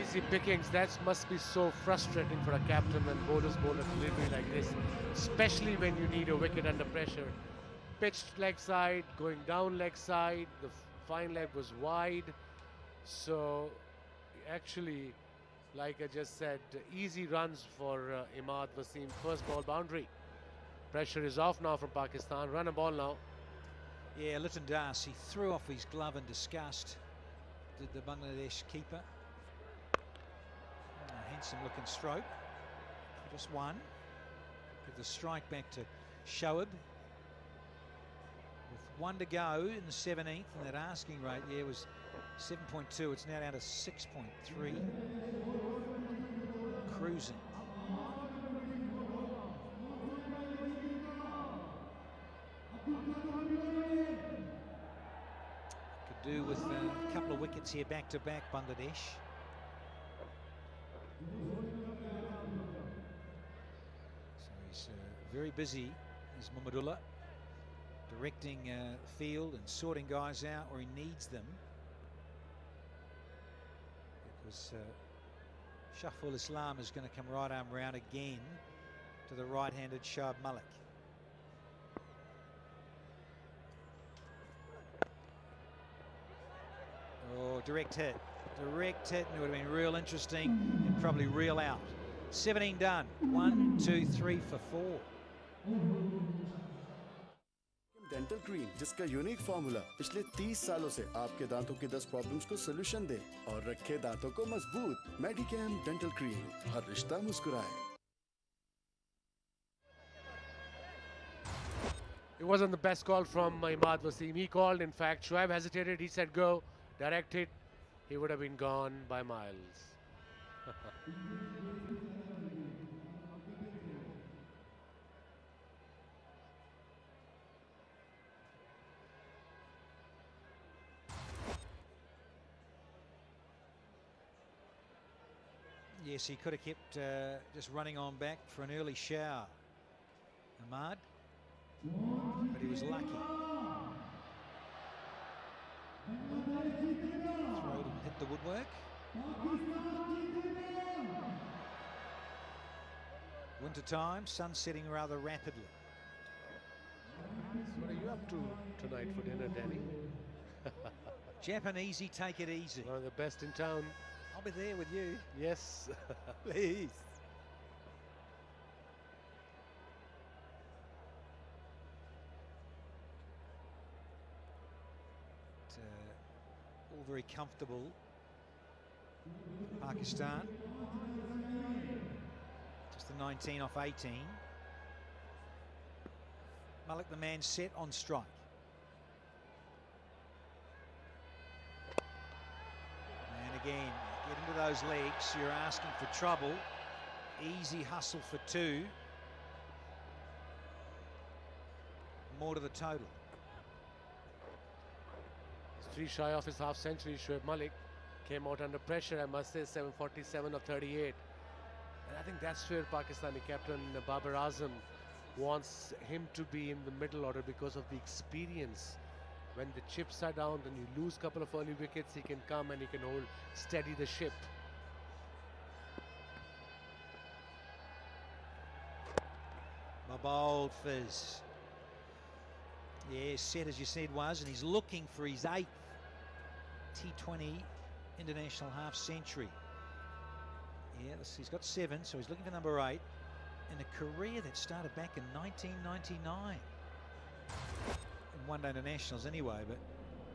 Easy pickings, that must be so frustrating for a captain when bowlers bowl a delivery like this, especially when you need a wicket under pressure. Pitched leg side, going down leg side, the fine leg was wide. So actually, like I just said, easy runs for Imad Wasim. First ball boundary. Pressure is off now from Pakistan. Run a ball now. Yeah, Liton Das, he threw off his glove in disgust, did the Bangladesh keeper. Handsome looking stroke. Just one. Give the strike back to Shoaib. With 1 to go in the 17th, and that asking rate there was 7.2. It's now down to 6.3. Cruising. Could do with a couple of wickets here back to back, Bangladesh. So he's very busy, is Mahmudullah, directing field and sorting guys out where he needs them. Because Shaful Islam is going to come right arm round again to the right-handed Shoaib Malik. Oh, direct hit. Direct hit, and it would have been real interesting and probably real out. 17 done. 1, 2, 3 for 4. Dental cream जिसका unique formula पिछले 30 सालों से आपके दांतों की 10 problems को solution दे और रखे दांतों को मजबूत। मेडिकेम डेंटल क्रीम, हर रिश्ता मुस्कुराए। It wasn't the best call from Imad Wasim. He called, in fact. Shoaib hesitated. He said go, direct hit. He would have been gone by miles. Yes, he could have kept just running on back for an early shower, Ahmad, but he was lucky. Throw it and hit the woodwork. Winter time, sun setting rather rapidly. So what are you up to tonight for dinner, Danny? Japanesey, take it easy. One of the best in town. I'll be there with you. Yes. Please. All very comfortable. Pakistan. Just the 19 off 18. Malik, the man set on strike. And again, get into those legs, you're asking for trouble. Easy hustle for 2. More to the total. He's 3 shy off his half century. Shoaib Malik came out under pressure, I must say, 747 or 38. And I think that's where Pakistani captain Babar Azam wants him to be in the middle order because of the experience. When the chips are down, then you lose a couple of early wickets, he can come and he can hold steady the ship. My bold fizz. Yeah, set as you said was, and he's looking for his 8th T20 international half century. Yeah, he's got 7, so he's looking for number 8. in a career that started back in 1999. In one-day internationals anyway, but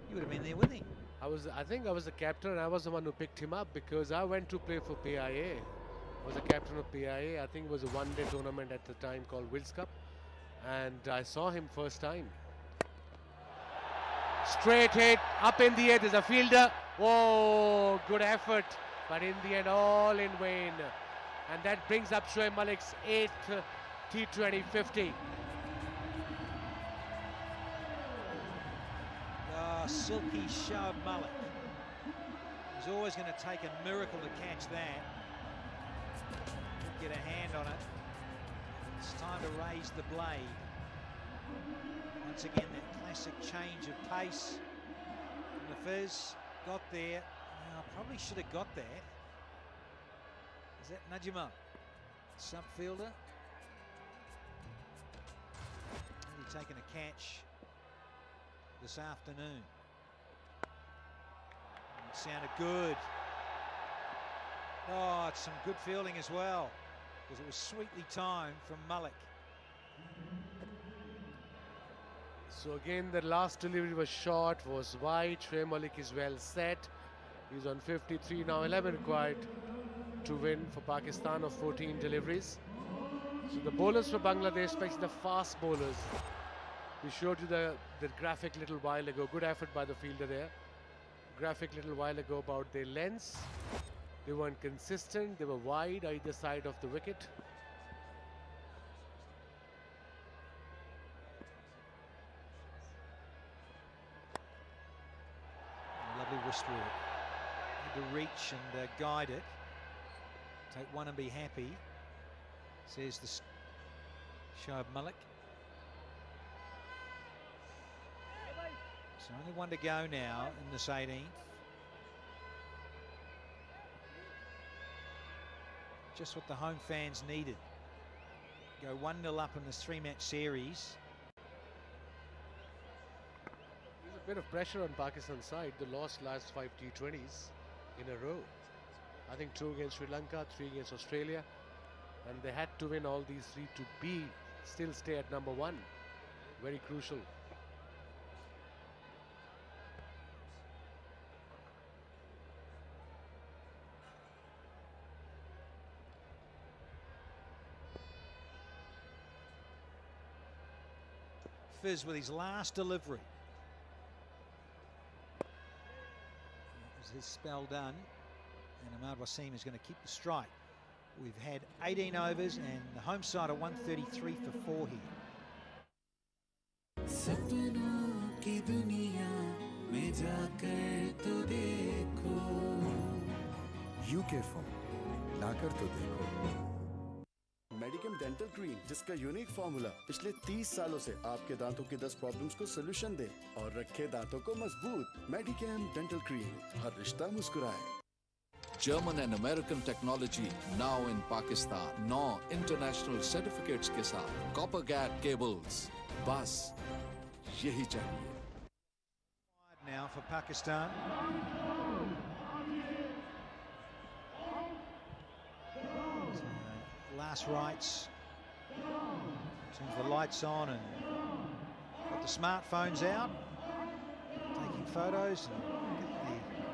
you would have been there with him. I think I was the captain, and I was the one who picked him up because I went to play for PIA. I was the captain of PIA. I think it was a one-day tournament at the time called Wills Cup, and I saw him first time. Straight hit, up in the air, there's a fielder. Oh, good effort, but in the end, all in vain. And that brings up Shoaib Malik's 8th T20 50. Silky Shoaib Malik. He's always going to take a miracle to catch that. Get a hand on it. It's time to raise the blade. Once again, that classic change of pace. And the Fizz got there. Now, probably should have got that. Is that Najima? Sub fielder. Maybe taking a catch this afternoon. It sounded good. Oh, it's some good fielding as well, because it was sweetly timed from Malik. So again, the last delivery was short, was wide. Shoaib Malik is well set. He's on 53 now, 11 required to win for Pakistan of 14 deliveries. So the bowlers for Bangladesh, especially the fast bowlers, we showed you the graphic little while ago. Good effort by the fielder there. Graphic little while ago about their lengths. They weren't consistent. They were wide either side of the wicket. Lovely wrist work. Had to reach and guide it. Take one and be happy, says the Shoaib Malik. So only one to go now in this 18th. Just what the home fans needed. Go 1-0 up in this 3-match series. There's a bit of pressure on Pakistan's side. They lost last 5 T20s in a row. I think 2 against Sri Lanka, 3 against Australia. And they had to win all these 3 to still stay at number 1. Very crucial. Fizz with his last delivery. That was his spell done, and Ahmad Wasim is going to keep the strike. We've had 18 overs and the home side are 133 for 4 here. सपनों की दुनिया में जाकर तो देखो UK foam लाकर तो देखो Medicam dental cream, जिसका यूनिक फॉर्मूला पिछले 30 सालों से आपके दांतों की 10 प्रॉब्लम्स को सलूशन दे और रखे दांतों को मजबूत। मेडिकेम डेंटल क्रीम, हर रिश्ता मुस्कुराए। German and American technology now in Pakistan. 9 international certificates के साथ copper gap cables. बस यही चाहिए. Now for Pakistan. Last rights. Turns the lights on and got the smartphones out, taking photos and get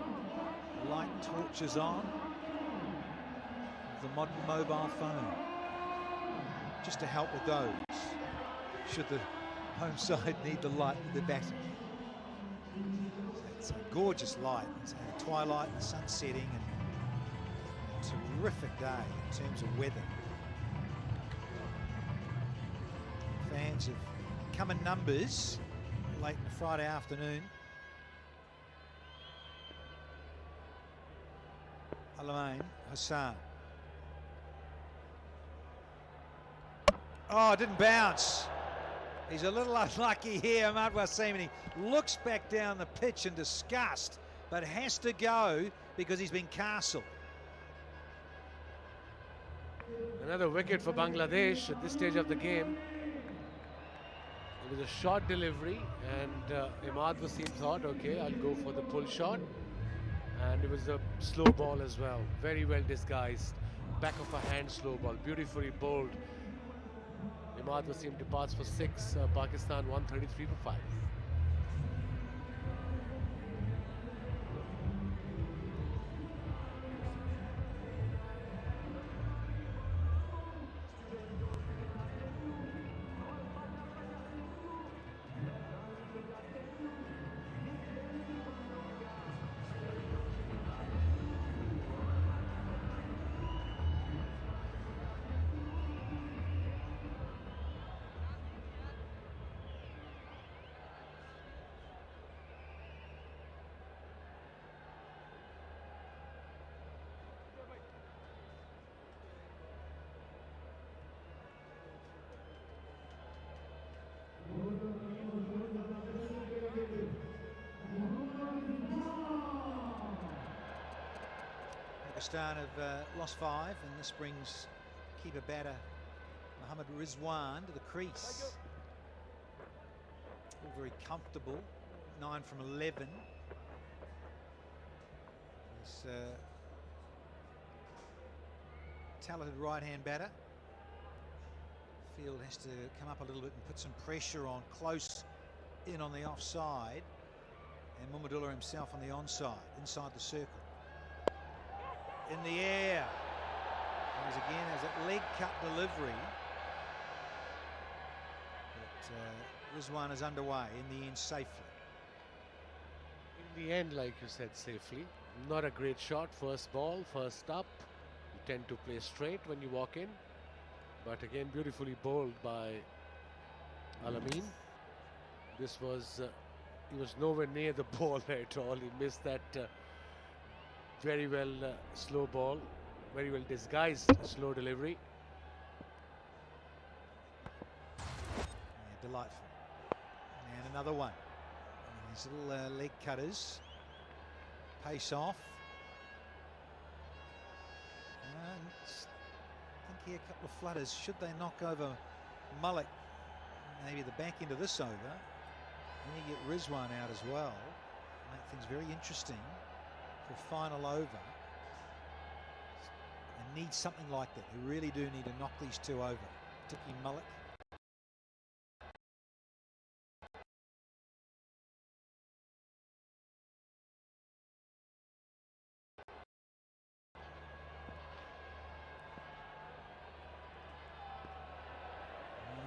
the light torches on the modern mobile phone, just to help with those should the home side need the light with the batting. It's a gorgeous light. It's the twilight, the sun setting, and a terrific day in terms of weather. Fans have come in numbers late in the Friday afternoon. Alamain Hassan. Oh, it didn't bounce. He's a little unlucky here, Ahmad Wasim, and he looks back down the pitch in disgust, but has to go because he's been castled. Another wicket for Bangladesh at this stage of the game. It was a short delivery, and Ahmad Wasim thought, okay, I'll go for the pull shot. And it was a slow ball as well. Very well disguised. Back of a hand slow ball. Beautifully bowled Imad Wasim departs for 6. Pakistan 133 for 5. Pakistan have lost 5, and this brings keeper batter Mohammad Rizwan to the crease. All very comfortable, 9 from 11. This talented right-hand batter. Field has to come up a little bit and put some pressure on, close in on the offside, and Mahmudullah himself on the onside, inside the circle. In the air. As again, as a leg cut delivery. But Rizwan is underway in the end safely. In the end, like you said, safely. Not a great shot. First ball, first up. You tend to play straight when you walk in. But again, beautifully bowled by Alameen. This was, he was nowhere near the ball at all. He missed that very well slow ball, very well disguised slow delivery. Yeah, delightful. And another one. And these little leg cutters. Pace off. And I think here a couple of flutters. Should they knock over Malik, maybe the back end of this over, then you get Rizwan out as well. Make things very interesting for final over. They need something like that. They really do need to knock these two over, particularly Malik.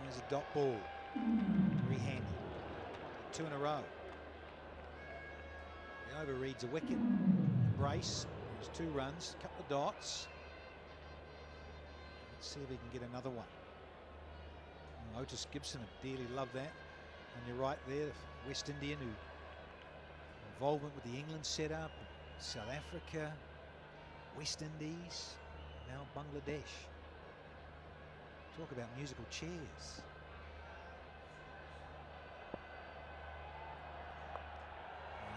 There's a dot ball, three-handed, 2 in a row. The over reads a wicket. Brace, there's 2 runs, a couple of dots. Let's see if he can get another one. And Otis Gibson would dearly love that. And you're right there, West Indian, who involvement with the England setup, South Africa, West Indies, now Bangladesh. Talk about musical chairs.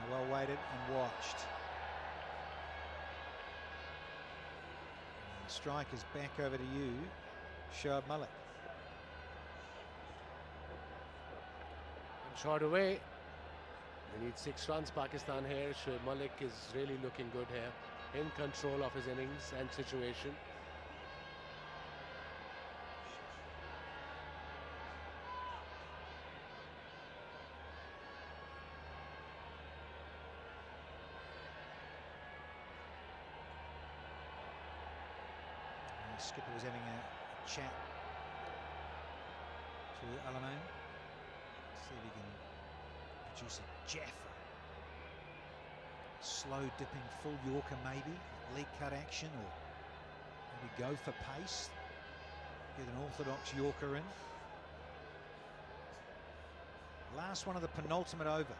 And well waited and watched. And the strike is back over to you, Shoaib Malik. And shot away. They need 6 runs, Pakistan here. Shoaib Malik is really looking good here, in control of his innings and situation. Skipper was having a chat to Alameen. See if he can produce a Jaffa. Slow dipping full Yorker maybe, leg cut action, or maybe go for pace. Get an orthodox Yorker in. Last one of the penultimate over.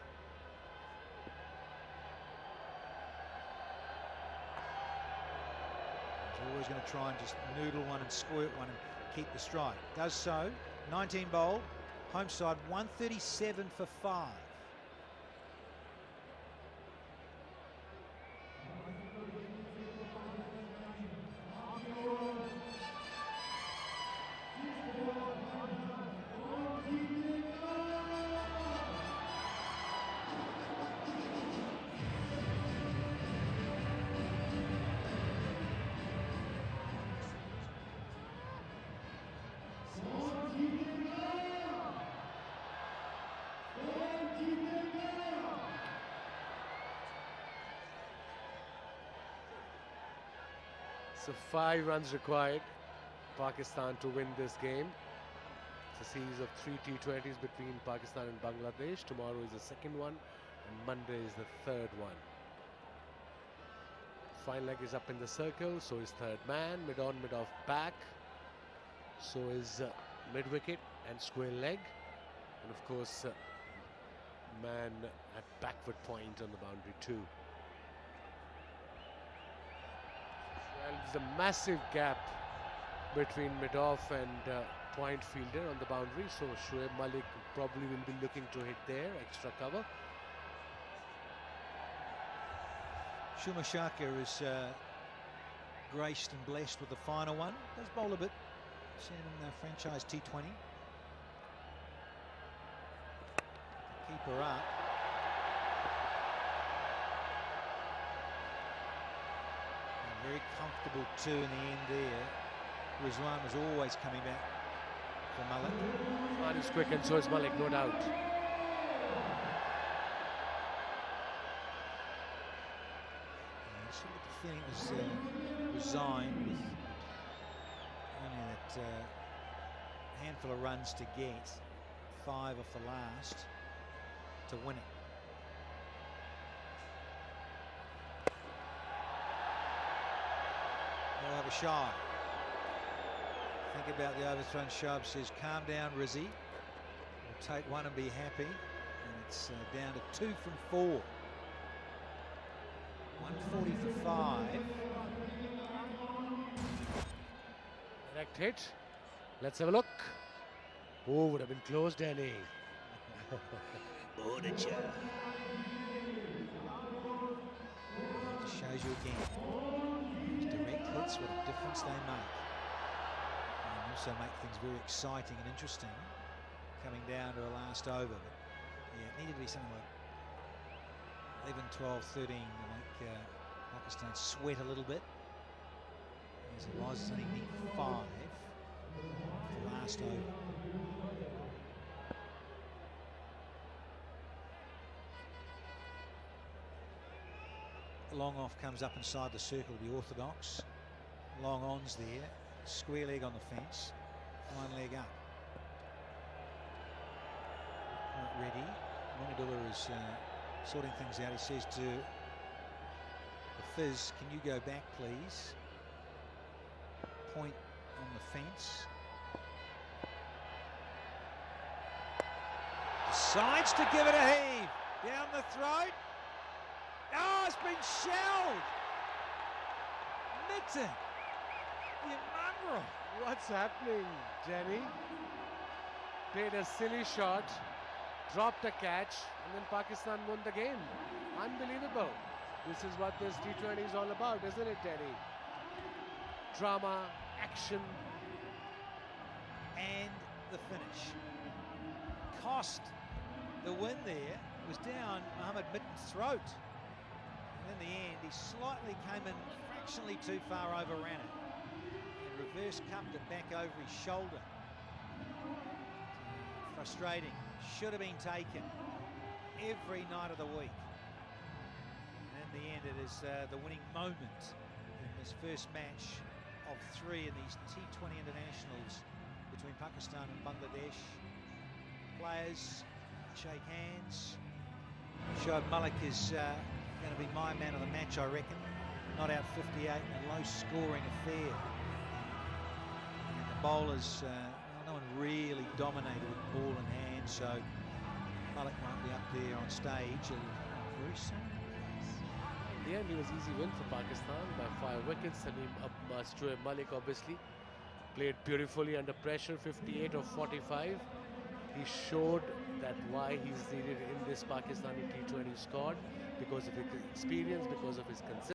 Always going to try and just noodle one and squirt one and keep the strike. Does so. 19 bowled. Home side 137 for 5. So 5 runs required, Pakistan to win this game. It's a series of 3 T20s between Pakistan and Bangladesh. Tomorrow is the second one and Monday is the third one. Fine leg is up in the circle, so is third man, mid on, mid off back. So is mid wicket and square leg. And of course, man at backward point on the boundary too. Well, there's a massive gap between mid-off and point fielder on the boundary, so Shoaib Malik probably will be looking to hit there, extra cover. Shuma Shaka is graced and blessed with the final one. Does bowl a bit. Seen in the franchise T20. Keeper up. And very comfortable too in the end there. Rizwan was always coming back for Malik. Rizwan is quick and so is Malik, no doubt. I think it was resigned with only that handful of runs to get, 5 off the last to win it. They'll have a shot. Think about the overthrown shove. Says, calm down, Rizzy. We'll take one and be happy. And it's down to 2 from 4. 140 for 5. Direct hit. Let's have a look. Oh, would have been close, Danny. Just shows you again. These direct hits, what a difference they make. And also make things very exciting and interesting. Coming down to a last over. But yeah, it needed to be something like 11, 12, 13 to make Pakistan sweat a little bit. As it was, it's only need 5 for the last over. The long off comes up inside the circle to be orthodox. Long on's there. Square leg on the fence. Fine leg up. Not ready. Mongadula is sorting things out. He says to the Fizz, can you go back please? Point on the fence. Decides to give it a heave. Down the throat. Oh, it's been shelled. Mitten. You mongrel. What's happening, Jenny? Played a silly shot, dropped a catch, and then Pakistan won the game. Unbelievable. This is what this T20 is all about, isn't it, Danny? Drama, action. And the finish. Cost the win there. Was down Mohammed Mitten's throat. And in the end, he slightly came in fractionally too far, overran it. And reverse cupped it back over his shoulder. Frustrating. Should have been taken every night of the week. And in the end, it is the winning moment in this first match of 3 in these T20 internationals between Pakistan and Bangladesh. Players shake hands. Shoaib Malik is going to be my man of the match, I reckon. Not out 58 in a low-scoring affair. And the bowlers, no one really dominated with ball in hand, so Malik might be up there on stage very soon. In the end, it was easy win for Pakistan by 5 wickets. Shoaib Malik obviously played beautifully under pressure, 58 of 45. He showed that why he's needed in this Pakistani T20 squad, because of his experience, because of his consistency.